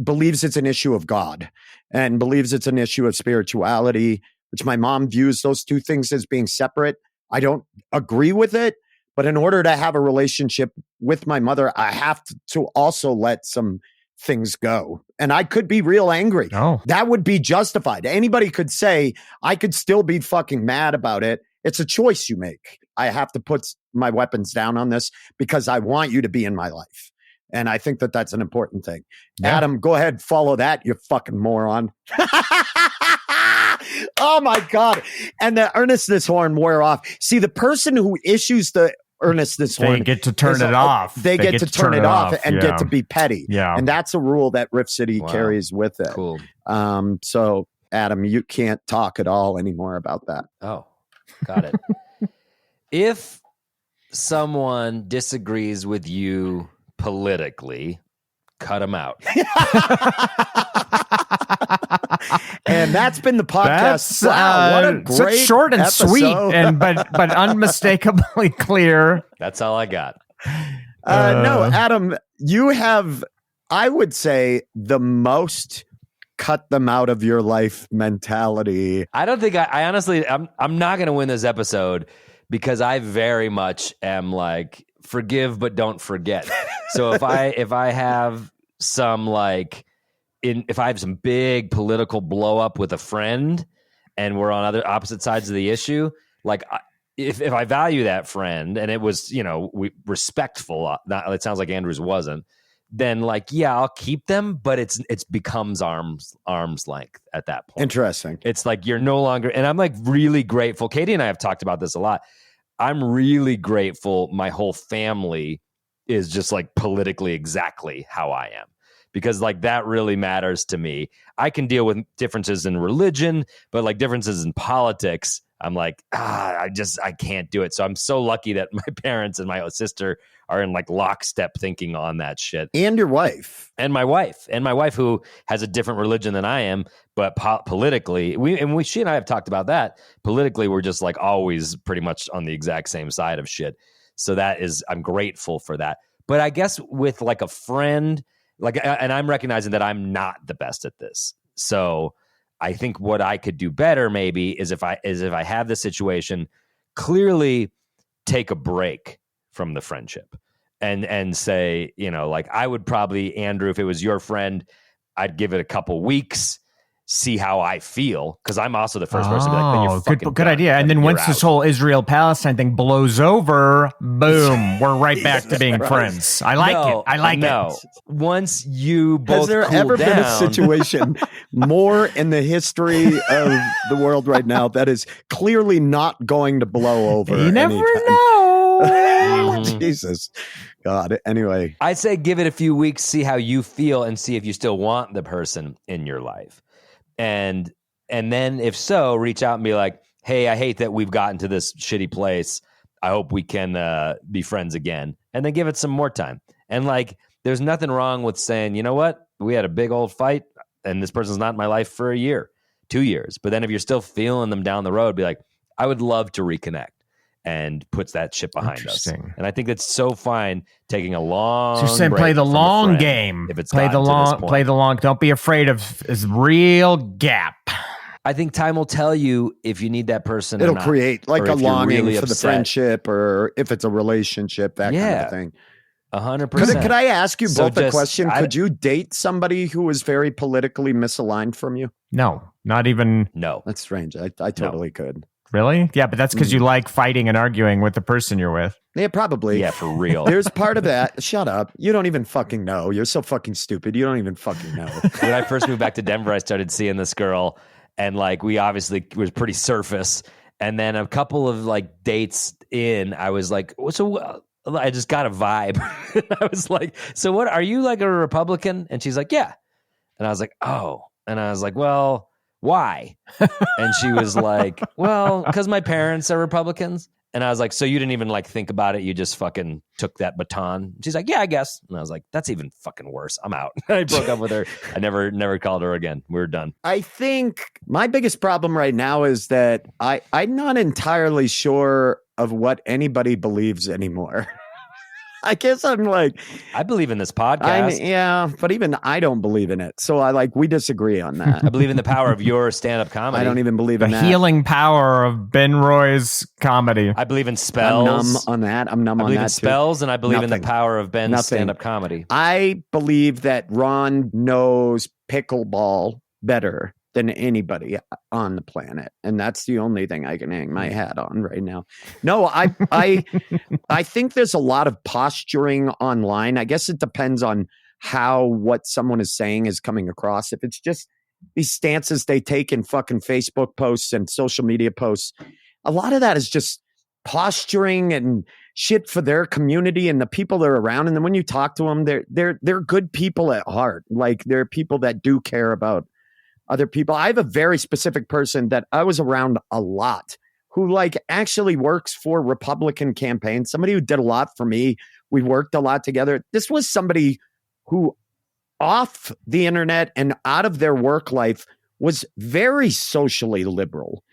believes it's an issue of God and believes it's an issue of spirituality, which my mom views those two things as being separate. I don't agree with it, but in order to have a relationship with my mother, I have to also let some things go. And I could be real angry. Oh. That would be justified. Anybody could say, I could still be fucking mad about it. It's a choice you make. I have to put my weapons down on this because I want you to be in my life. And I think that's an important thing. Yeah. Adam, go ahead, follow that, you fucking moron. Oh my God. And the earnestness horn wore off. See, the person who issues the earnestness horn, they get to turn it off. They get to turn it off and get to be petty. Yeah. And that's a rule that Riff City carries with it. Cool. So Adam, you can't talk at all anymore about that. Oh, got it. If someone disagrees with you politically, cut them out. And that's been the podcast. Wow, what a great such short and episode. Sweet, and but unmistakably clear. That's all I got. No, Adam, you have, I would say, the most cut them out of your life mentality. I don't think I honestly, I'm not going to win this episode because I very much am like forgive but don't forget. So if I have some if I have some big political blow up with a friend and we're on opposite sides of the issue, if I value that friend and it was, respectful, it sounds like Andrew's wasn't, then I'll keep them, but it's becomes arm's length at that point. Interesting. It's like you're no longer, and I'm really grateful. Katie and I have talked about this a lot. I'm really grateful my whole family is just politically exactly how I am. Because that really matters to me. I can deal with differences in religion, but differences in politics, I'm I can't do it. So I'm so lucky that my parents and my sister are in lockstep thinking on that shit. And your wife. And my wife who has a different religion than I am, but politically, she and I have talked about that. Politically, we're just always pretty much on the exact same side of shit. So I'm grateful for that. But I guess with a friend, and I'm recognizing that I'm not the best at this. So I think what I could do better maybe is if I have the situation, clearly take a break from the friendship and say, I would probably, Andrew, if it was your friend, I'd give it a couple weeks, see how I feel, because I'm also the first person to be then you're fucking good idea. And then once this whole Israel-Palestine thing blows over, boom, we're right back to being friends. I like it. I like it. Once you both Has there ever been a situation more in the history of the world right now that is clearly not going to blow over? You never know. Jesus. God. Anyway. I'd say give it a few weeks, see how you feel, and see if you still want the person in your life. And then if so, reach out and be like, hey, I hate that we've gotten to this shitty place. I hope we can be friends again. And then give it some more time. And there's nothing wrong with saying, you know what? We had a big old fight and this person's not in my life for a year, 2 years. But then if you're still feeling them down the road, be like, I would love to reconnect. and puts that shit behind us. Interesting. And I think that's so fine taking a long So you're saying break play the from a long friend game. if it's Play the gotten to this long. point. Play the long. Don't be afraid of this real gap. I think time will tell you if you need that person. It'll or not, create like or a if you're longing really for the upset. friendship, or if it's a relationship, that kind of thing. 100%. Could I ask you So both a just- question? Could you date somebody who was very politically misaligned from you? No, not even No. That's strange. I totally could. really. Yeah, but that's because you like fighting and arguing with the person you're with. Yeah, probably. Yeah, for real. There's part of that. Shut up. You don't even fucking know. You're so fucking stupid. You don't even fucking know. When I first moved back to Denver, I started seeing this girl, and like we obviously was pretty surface. And then a couple of like dates in, I was like, so I just got a vibe. I was like, so what, are you like a Republican? And she's like, yeah. And I was like, oh. And I was like, well, why? And she was like, well, because my parents are Republicans. And I was like, so you didn't even like think about it. You just fucking took that baton. She's like, yeah, I guess. And I was like, that's even fucking worse. I'm out. I broke up with her. I never called her again. We're done. I think my biggest problem right now is that I'm not entirely sure of what anybody believes anymore. I guess I'm like, I believe in this podcast. yeah, but even I don't believe in it. So we disagree on that. I believe in the power of your stand-up comedy. I don't even believe The in that. healing power of Ben Roy's comedy. I believe in I'm spells. numb on that. I'm numb I on believe that in too. spells, and I believe in Nothing. the power of Ben's Nothing. stand-up comedy. I believe that Ron knows pickleball better than anybody on the planet, and that's the only thing I can hang my hat on right now. No, I think there's a lot of posturing online. I guess it depends on what someone is saying is coming across. If it's just these stances they take in fucking Facebook posts and social media posts, a lot of that is just posturing and shit for their community and the people they're around. And then when you talk to them, they're good people at heart. Like they're people that do care about other people. I have a very specific person that I was around a lot who like actually works for Republican campaigns. Somebody who did a lot for me. We worked a lot together. This was somebody who off the internet and out of their work life was very socially liberal.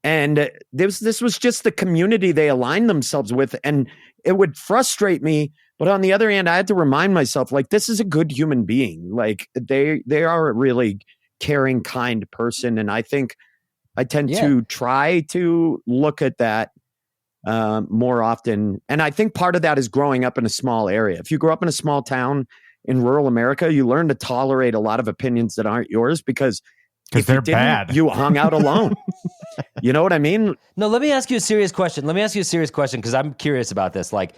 And this was just the community they aligned themselves with. And it would frustrate me. But on the other hand, I had to remind myself, like, this is a good human being. Like they are a really caring, kind person. And I think I tend to try to look at that more often. And I think part of that is growing up in a small area. If you grow up in a small town in rural America, you learn to tolerate a lot of opinions that aren't yours because they're bad. You hung out alone. You know what I mean? No, let me ask you a serious question. Because I'm curious about this. Like,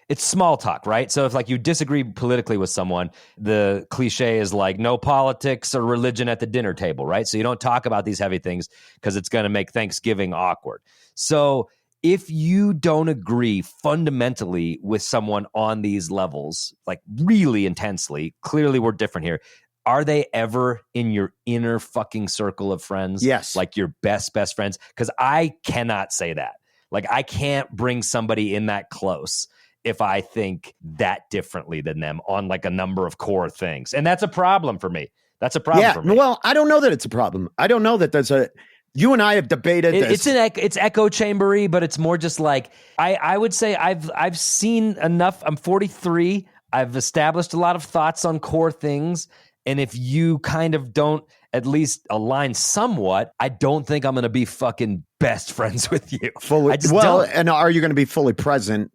it's small talk, right? So if like you disagree politically with someone, the cliche is like no politics or religion at the dinner table, right? So you don't talk about these heavy things because it's going to make Thanksgiving awkward. So if you don't agree fundamentally with someone on these levels, like really intensely, clearly we're different here. Are they ever in your inner fucking circle of friends? Yes. Like your best friends? Because I cannot say that. Like I can't bring somebody in that close if I think that differently than them on like a number of core things. And that's a problem for me. That's a problem for me. Well, I don't know that it's a problem. I don't know that you and I have debated this. It's echo chambery, but it's more just like, I would say I've seen enough. I'm 43. I've established a lot of thoughts on core things. And if you kind of don't at least align somewhat, I don't think I'm going to be fucking best friends with you. I just don't. And are you going to be fully present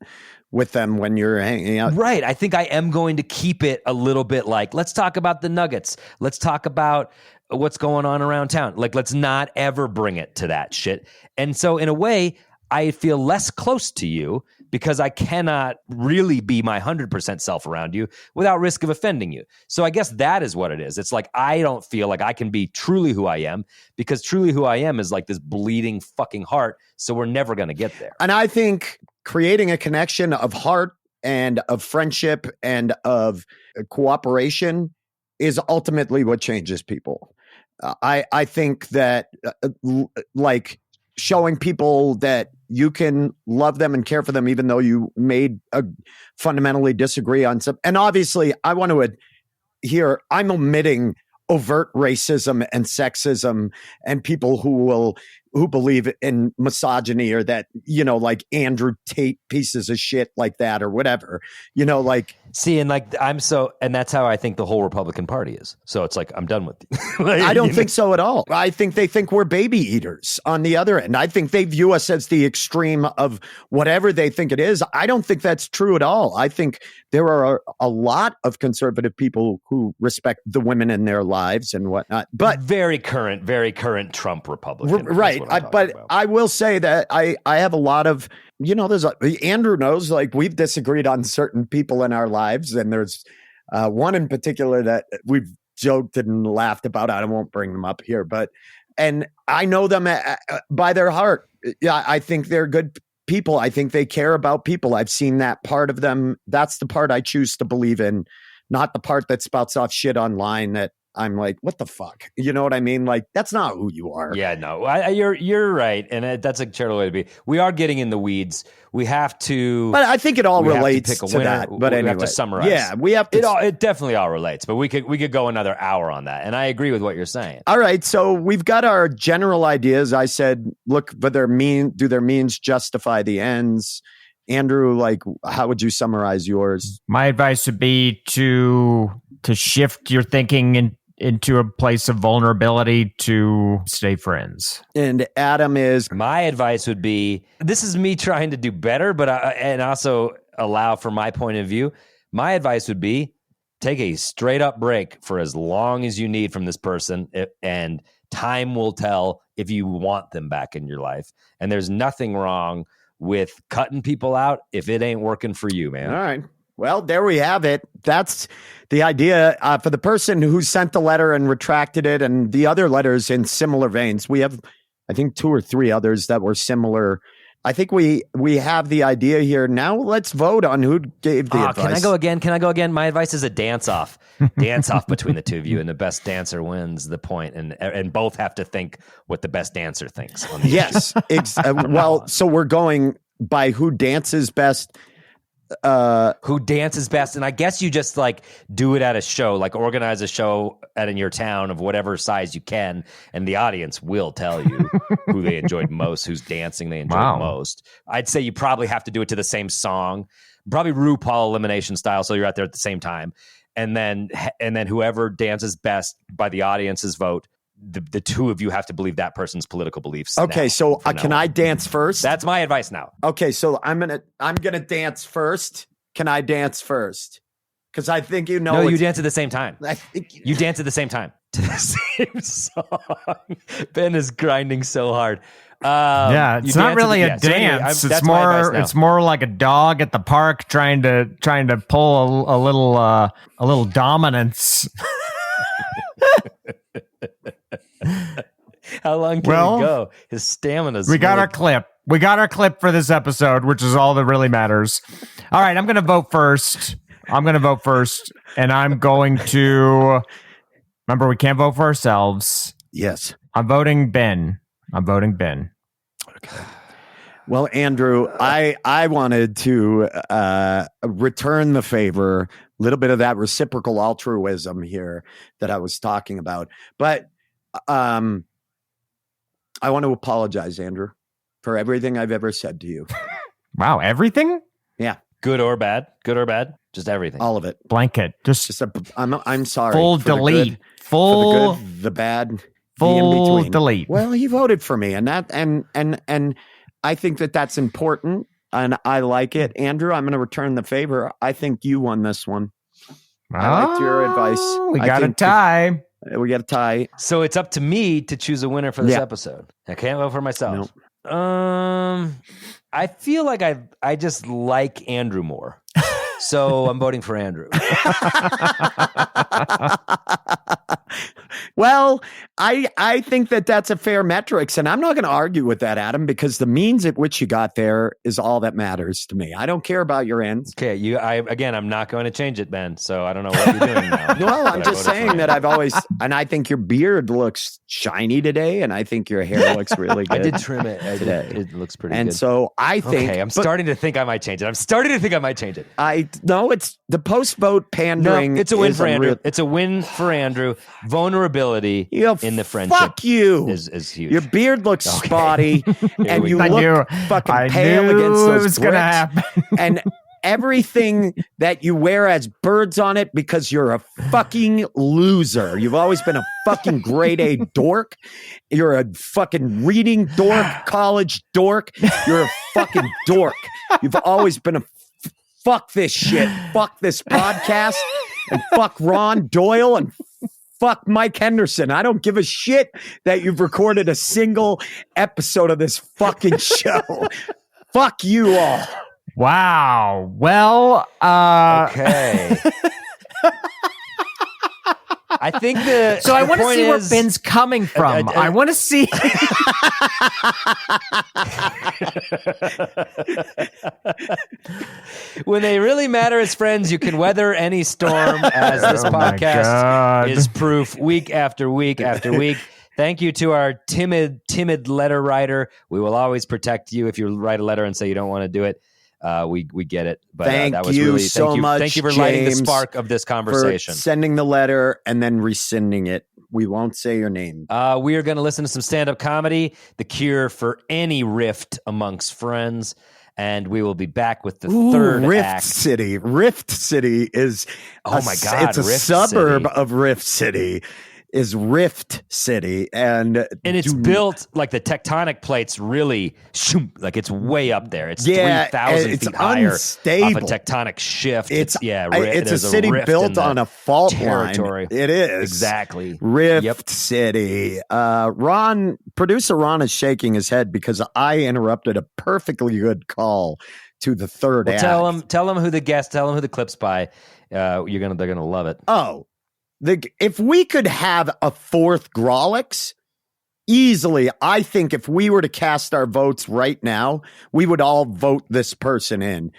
with them when you're hanging out? Right. I think I am going to keep it a little bit like, let's talk about the Nuggets. Let's talk about what's going on around town. Like, let's not ever bring it to that shit. And so in a way, I feel less close to you because I cannot really be my 100% self around you without risk of offending you. So I guess that is what it is. It's like, I don't feel like I can be truly who I am because truly who I am is like this bleeding fucking heart. So we're never going to get there. And I think creating a connection of heart and of friendship and of cooperation is ultimately what changes people. I think that like showing people that you can love them and care for them, even though you may fundamentally disagree on some. And obviously, I want to I'm omitting overt racism and sexism and people who who believe in misogyny or that, like Andrew Tate pieces of shit like that or whatever, like. See, and and that's how I think the whole Republican Party is. So it's like, I'm done with you. I don't think so at all. I think they think we're baby eaters on the other end. I think they view us as the extreme of whatever they think it is. I don't think that's true at all. I think there are a lot of conservative people who respect the women in their lives and whatnot. But very current Trump Republican. Right. I will say that I have a lot of, Andrew knows, like, we've disagreed on certain people in our lives. And there's one in particular that we've joked and laughed about. I won't bring them up here, and I know them by their heart. Yeah, I think they're good people. I think they care about people. I've seen that part of them. That's the part I choose to believe in, not the part that spouts off shit online that I'm like, what the fuck? You know what I mean? Like, that's not who you are. Yeah, no, you're right. And that's a charitable way to be. We are getting in the weeds. We have to. But I think it all relates to that. But anyway, we have to summarize. Yeah, we have to. It definitely all relates. But we could go another hour on that. And I agree with what you're saying. All right. So we've got our general ideas. I said, look, but do their means justify the ends? Andrew, like, how would you summarize yours? My advice would be to shift your thinking into a place of vulnerability to stay friends. And Adam is? My advice would be, this is me trying to do better, but and also allow for my point of view. My advice would be, take a straight up break for as long as you need from this person, and time will tell if you want them back in your life. And there's nothing wrong with cutting people out if it ain't working for you, man. All right. Well, there we have it. That's the idea for the person who sent the letter and retracted it, and the other letters in similar veins. We have, I think, 2 or 3 others that were similar. I think we have the idea here. Now let's vote on who gave the advice. Can I go again? My advice is a dance-off. Dance-off between the two of you, and the best dancer wins the point, and both have to think what the best dancer thinks. On the yes. Well, so we're going by who dances best. Who dances best, and I guess you just like do it at a show, like organize a show in your town of whatever size you can, and the audience will tell you who they enjoyed most, whose dancing they enjoyed most. I'd say you probably have to do it to the same song, probably RuPaul elimination style, so you're out there at the same time, and then whoever dances best by the audience's vote, the two of you have to believe that person's political beliefs. Okay, so can I dance first? That's my advice now. Okay, so I'm gonna dance first. Can I dance first? Because I think No, you dance at the same time. I think you dance at the same time to the same song. Ben is grinding so hard. Yeah, it's not really a dance. So anyway, it's more like a dog at the park trying to pull a little dominance. How long can he go? His stamina's. We got our clip. We got our clip for this episode, which is all that really matters. All right, I'm going to vote first. And I'm going to remember we can't vote for ourselves. Yes, I'm voting Ben. Okay. Well, Andrew, I wanted to return the favor, a little bit of that reciprocal altruism here that I was talking about. But I want to apologize, Andrew, for everything I've ever said to you. Wow, everything? Yeah. Good or bad? Just everything. All of it. Blanket. I'm sorry. Full delete. The good, full the good, the bad, full the in between. Delete. Well, he voted for me, and I think that's important, and I like it. Andrew, I'm going to return the favor. I think you won this one. I liked your advice. We got a tie. We got a tie. So it's up to me to choose a winner for this episode. I can't vote for myself. Nope. I feel like I just like Andrew more. So I'm voting for Andrew. Well, I think that's a fair metrics, and I'm not going to argue with that, Adam, because the means at which you got there is all that matters to me. I don't care about your ends. Okay, I'm not going to change it, Ben. So I don't know what you're doing now. Well, I'm just saying that I've always, and I think your beard looks shiny today, and I think your hair looks really good. I did trim it today. It looks pretty good. And so I think, I'm starting to think I might change it. No, it's the post-vote pandering. No, it's a win for Andrew. It's a win for Andrew. Vulnerability vulnerability Yo, in the friendship. Fuck you. Is huge. Your beard looks spotty, and we you go. look fucking pale against it those was gonna bricks. happen. And everything that you wear has birds on it because you're a fucking loser. You've always been a fucking grade A dork. You're a fucking reading dork, college dork. You're a fucking dork. You've always been a fuck this shit. Fuck this podcast. And fuck Ron Doyle and fuck Mike Henderson. I don't give a shit that you've recorded a single episode of this fucking show. Fuck you all. Wow. Well, Okay. I think so I want to point see where is- Ben's coming from. I want to see. when they really matter as friends, you can weather any storm, as this Oh my podcast God. is proof week after week after week. Thank you to our timid letter writer. We will always protect you if you write a letter and say you don't want to do it. We get it. But Thank that was you really so much, Thank you for lighting the James, spark of this For conversation. sending the letter and then rescinding it. We won't say your name. We are going to listen to some stand-up comedy, the cure for any rift amongst friends, and we will be back with the third Rift act. City. Rift City is Oh my God, it's a Rift suburb City. of Rift City. Is Rift City, and it's built like the tectonic plates really, like it's way up there. It's Yeah, 3,000 it's feet higher unstable. off a tectonic shift. It's it's a a city built on a fault territory. line. It is Exactly. Rift Yep. City. Producer Ron is shaking his head because I interrupted a perfectly good call to the third act. Tell them who the guest, tell them who the clip's by. They're gonna love it. Oh, if we could have a fourth Grolix, easily, I think if we were to cast our votes right now, we would all vote this person in.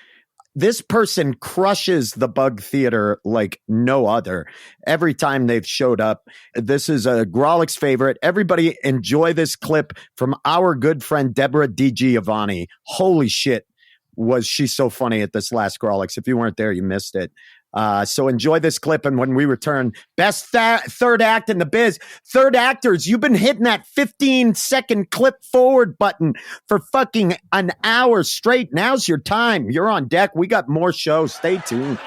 This person crushes the Bug Theater like no other. Every time they've showed up, this is a Grolix favorite. Everybody enjoy this clip from our good friend Deborah DiGiovanni. Holy shit, was she so funny at this last Grolix. If you weren't there, you missed it. So enjoy this clip, and when we return, best third act in the biz. Third actors, you've been hitting that 15-second clip forward button for fucking an hour straight. Now's your time. You're on deck. We got more shows. Stay tuned.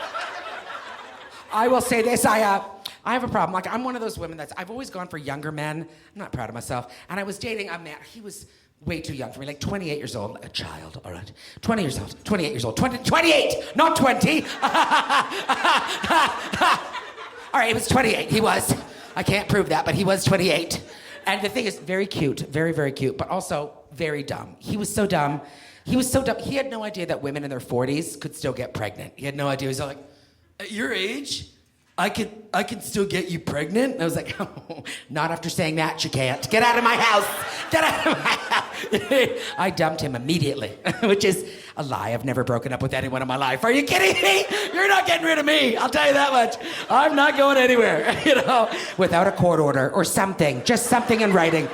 I will say this, I have a problem. Like, I'm one of those women I've always gone for younger men. I'm not proud of myself. And I was dating a man, he was way too young for me, like 28 years old, a child, all right. 28 years old, 28, not 20. All right, he was 28, he was. I can't prove that, but he was 28. And the thing is, very cute, very, very cute, but also very dumb. He was so dumb. He had no idea that women in their 40s could still get pregnant. He had no idea. He was like, at your age, I can still get you pregnant? And I was like, oh, not after saying that, you can't. Get out of my house. Get out of my house. I dumped him immediately, which is a lie. I've never broken up with anyone in my life. Are you kidding me? You're not getting rid of me. I'll tell you that much. I'm not going anywhere, without a court order or something. Just something in writing.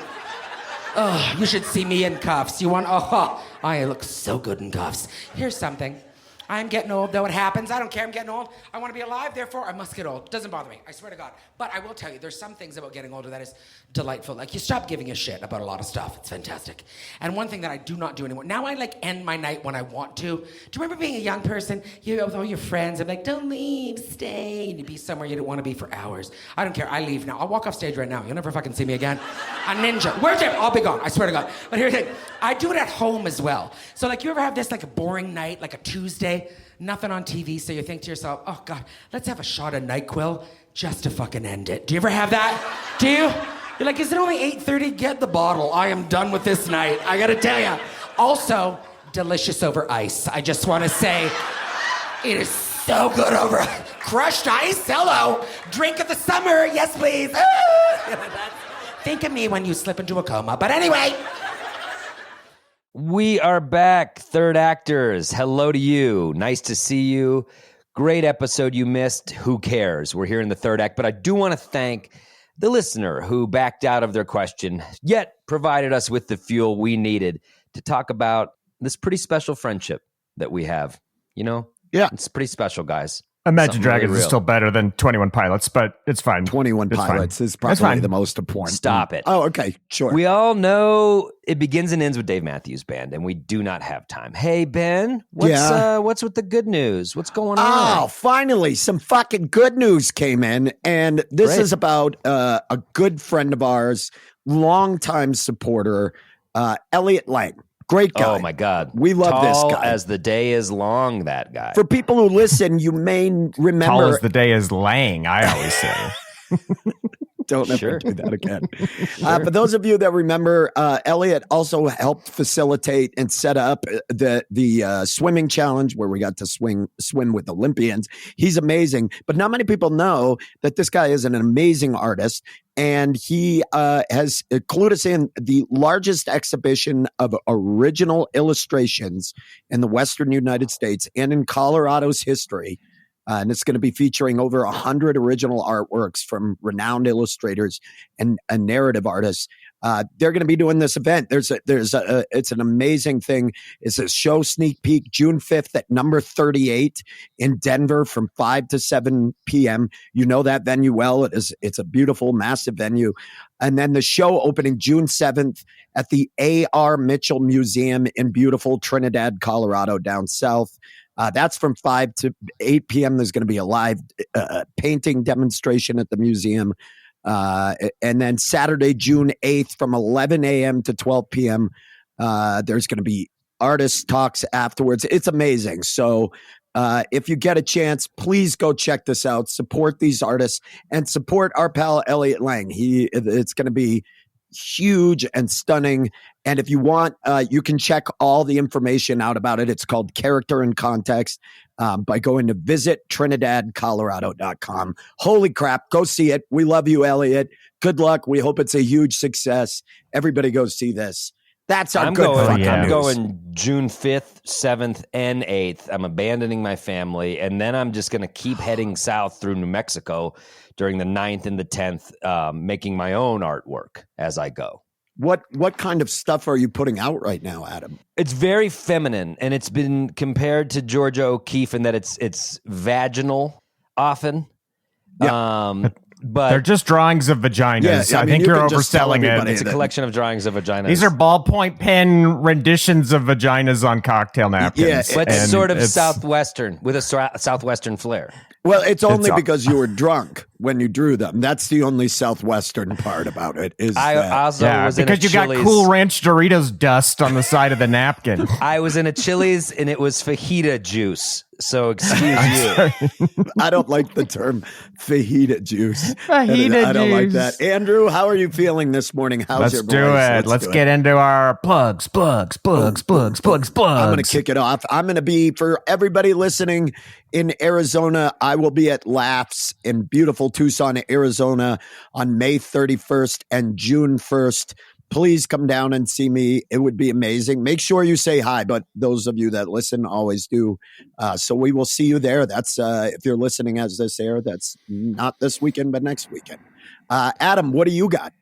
Oh, you should see me in cuffs. I look so good in cuffs. Here's something. I'm getting old, though it happens. I don't care, I'm getting old. I want to be alive, therefore I must get old. Doesn't bother me, I swear to God. But I will tell you, there's some things about getting older that is delightful. Like, you stop giving a shit about a lot of stuff. It's fantastic. And one thing that I do not do anymore, now I end my night when I want to. Do you remember being a young person? You with all your friends, I'm like, don't leave, stay. And you'd be somewhere you don't want to be for hours. I don't care, I leave now. I'll walk off stage right now. You'll never fucking see me again. A ninja. Where's Jim? I'll be gone, I swear to God. But here's the thing, I do it at home as well. So like, you ever have this like a boring night, like a Tuesday, nothing on TV, so you think to yourself, oh God, let's have a shot of NyQuil just to fucking end it. Do you ever have that? Do you? You're like, is it only 8:30? Get the bottle. I am done with this night. I gotta tell you. Also, delicious over ice. I just wanna say, it is so good over crushed ice. Hello. Drink of the summer. Yes, please. Think of me when you slip into a coma. But anyway. We are back, third actors. Hello to you. Nice to see you. Great episode you missed. Who cares? We're here in the third act, but I do want to thank the listener who backed out of their question, yet provided us with the fuel we needed to talk about this pretty special friendship that we have. You know? Yeah. It's pretty special, guys. Imagine Something Dragons really is real. still better than 21 Pilots, but it's fine. 21 It's fine. Pilots is It's probably fine. the most important. Stop it. Oh, okay. Sure. We all know it begins and ends with Dave Matthews Band, and we do not have time. Hey, Ben, what's with the good news? What's going on? Oh, finally, some fucking good news came in. And this Great. is about a good friend of ours, longtime supporter, Elliot Lang. Great guy. Oh, my God. We love this Tall guy. as the day is long, that guy. For people who listen, you may remember. Tall as the day is Lang, I always say. Don't ever Sure. do that again. For those of you that remember, Elliot also helped facilitate and set up the swimming challenge where we got to swim with Olympians. He's amazing, but not many people know that this guy is an amazing artist, and he has clued us in the largest exhibition of original illustrations in the Western United States and in Colorado's history. And it's going to be featuring over 100 original artworks from renowned illustrators and narrative artists. They're going to be doing this event. It's an amazing thing. It's a show sneak peek June 5th at number 38 in Denver from 5 to 7 p.m. You know that venue well. It's a beautiful, massive venue. And then the show opening June 7th at the A.R. Mitchell Museum in beautiful Trinidad, Colorado, down south. That's from 5 to 8 p.m. There's going to be a live painting demonstration at the museum. And then Saturday, June 8th from 11 a.m. to 12 p.m., there's going to be artist talks afterwards. It's amazing. So if you get a chance, please go check this out. Support these artists and support our pal Elliot Lang. It's going to be huge and stunning. And if you want, you can check all the information out about it. It's called Character and Context by going to visit trinidadcolorado.com. Holy crap, go see it. We love you, Elliot. Good luck. We hope it's a huge success. Everybody go see this. That's our I'm good fucking yeah. I'm news. going June 5th, 7th, and 8th. I'm abandoning my family, and then I'm just going to keep heading south through New Mexico during the 9th and the 10th, making my own artwork as I go. What kind of stuff are you putting out right now, Adam? It's very feminine, and it's been compared to Georgia O'Keeffe in that it's vaginal often. Yeah. But They're just drawings of vaginas. Yeah, I I mean, think you you're can just tell overselling everybody it. it's a collection of drawings of vaginas. These are ballpoint pen renditions of vaginas on cocktail napkins. Yeah, but and sort of it's- southwestern with a southwestern flair. Well, it's only It's- because you were drunk when you drew them. That's the only southwestern part about it. I also Yeah, was in a because you got Chili's. Cool Ranch Doritos dust on the side of the napkin. I was in a Chili's and it was fajita juice. So excuse you. I don't like the term fajita juice. Fajita I don't like juice. that. Andrew, how are you feeling this morning? How's Let's your do voice? it. Let's do get into our plugs. I'm going to kick it off. I'm going to be, for everybody listening in Arizona, I will be at Laughs in beautiful Tucson, Arizona on May 31st and June 1st. Please come down and see me. It would be amazing. Make sure you say hi, but those of you that listen always do. So we will see you there. That's if you're listening as this air, that's not this weekend, but next weekend. Adam, what do you got?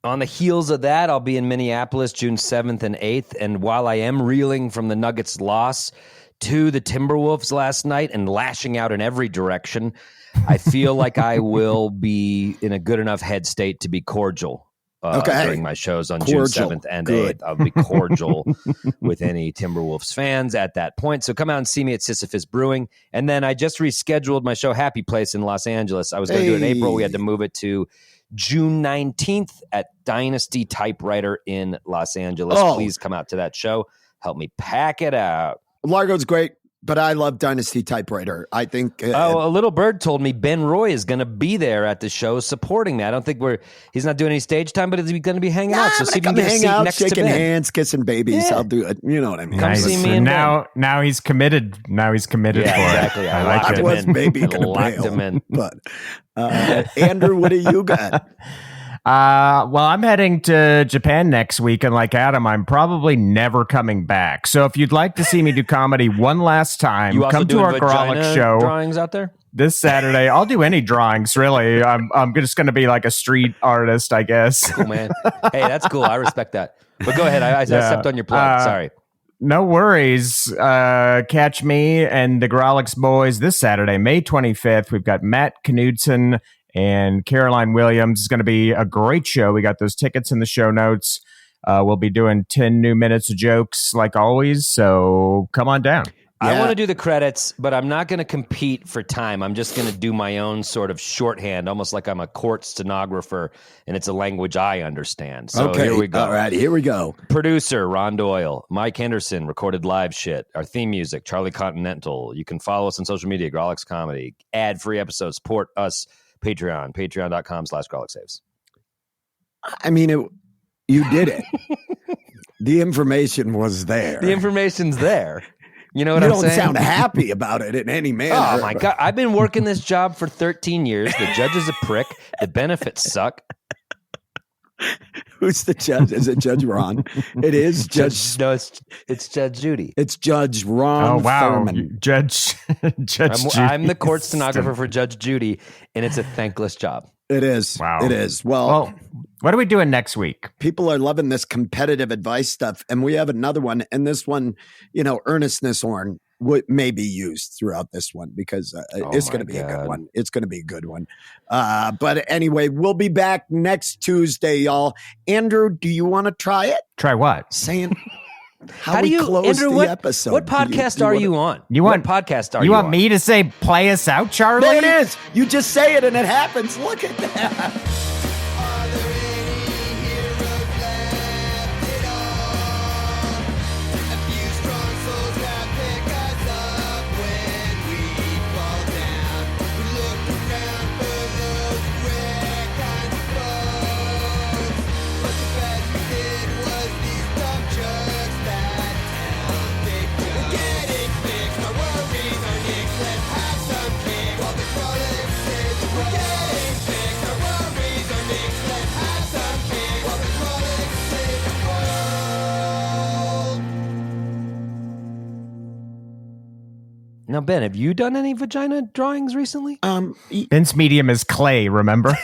On the heels of that, I'll be in Minneapolis June 7th and 8th. And while I am reeling from the Nuggets' loss to the Timberwolves last night and lashing out in every direction, I feel like I will be in a good enough head state to be cordial during my shows on Cordial. June 7th and Good. 8th. I'll be cordial with any Timberwolves fans at that point. So come out and see me at Sisyphus Brewing. And then I just rescheduled my show Happy Place in Los Angeles. I was going to do it in April. We had to move it to June 19th at Dynasty Typewriter in Los Angeles. Oh. Please come out to that show. Help me pack it out. Largo's great, but I love Dynasty Typewriter. I think. A little bird told me Ben Roy is going to be there at the show supporting me. I don't think he's not doing any stage time, but he's going to be hanging out. So see if you can get a hang seat out, next to shaking Ben. hands, kissing babies. Yeah. I'll do it. You know what I mean? Come see me and now he's committed. Now he's committed Yeah, for exactly. it. I like locked it. him was in. maybe I going to locked bail, him in. but Andrew, what do you got? Well, I'm heading to Japan next week, and like Adam, I'm probably never coming back. So if you'd like to see me do comedy one last time, You also come to doing our vagina Grolic show drawings out there? this Saturday. I'll do any drawings, really. I'm just going to be like a street artist, I guess. Cool, man. Hey, that's cool. I respect that. But go ahead. I stepped on your plug. Sorry. No worries. Catch me and the Grolix boys this Saturday, May 25th. We've got Matt Knudsen and Caroline Williams. It's going to be a great show. We got those tickets in the show notes. We'll be doing 10 new minutes of jokes like always. So come on down. I want to do the credits, but I'm not going to compete for time. I'm just going to do my own sort of shorthand, almost like I'm a court stenographer, and it's a language I understand. So okay, here we go. All right, here we go. Producer, Ron Doyle. Mike Henderson, recorded live shit. Our theme music, Charlie Continental. You can follow us on social media, Grolix Comedy. Ad-free episodes. Support us, Patreon. Patreon.com/GrolixSaves. I mean, you did it. The information was there. The information's there. You know what you I'm don't saying? sound happy about it in any manner. Oh, my God. I've been working this job for 13 years. The judge is a prick. The benefits suck. Who's the judge? Is it Judge Ron? It is Judge. No, it's Judge Judy. It's Judge Ron. Oh, wow. Thurman. Judge Judy. I'm the court stenographer for Judge Judy, and it's a thankless job. It is. Wow. It is. Well, what are we doing next week? people are loving this competitive advice stuff, and we have another one. And this one, earnestness horn may be used throughout this one because it's going to be a good one. It's going to be a good one. But anyway, we'll be back next Tuesday, y'all. Andrew, do you want to try it? Try what? Saying How do you close Andrew, the episode. What podcast are you on? What podcast are you want on? me to say play us out, Charlie? There it is. You just say it and it happens. Look at that. Are there any heroes left at all? A few strong souls that pick us up when we fall down. We looked around for those rare kinds of folks, but the best we did was these dumb jokes that tell big jokes. We're getting fixed, our worries are nixed. Let's have some cake while the Grolix says we're getting fixed. Our worries are nixed. Let's have some cake while the Grolix says the world. Now, Ben, have you done any vagina drawings recently? Ben's medium is clay, remember?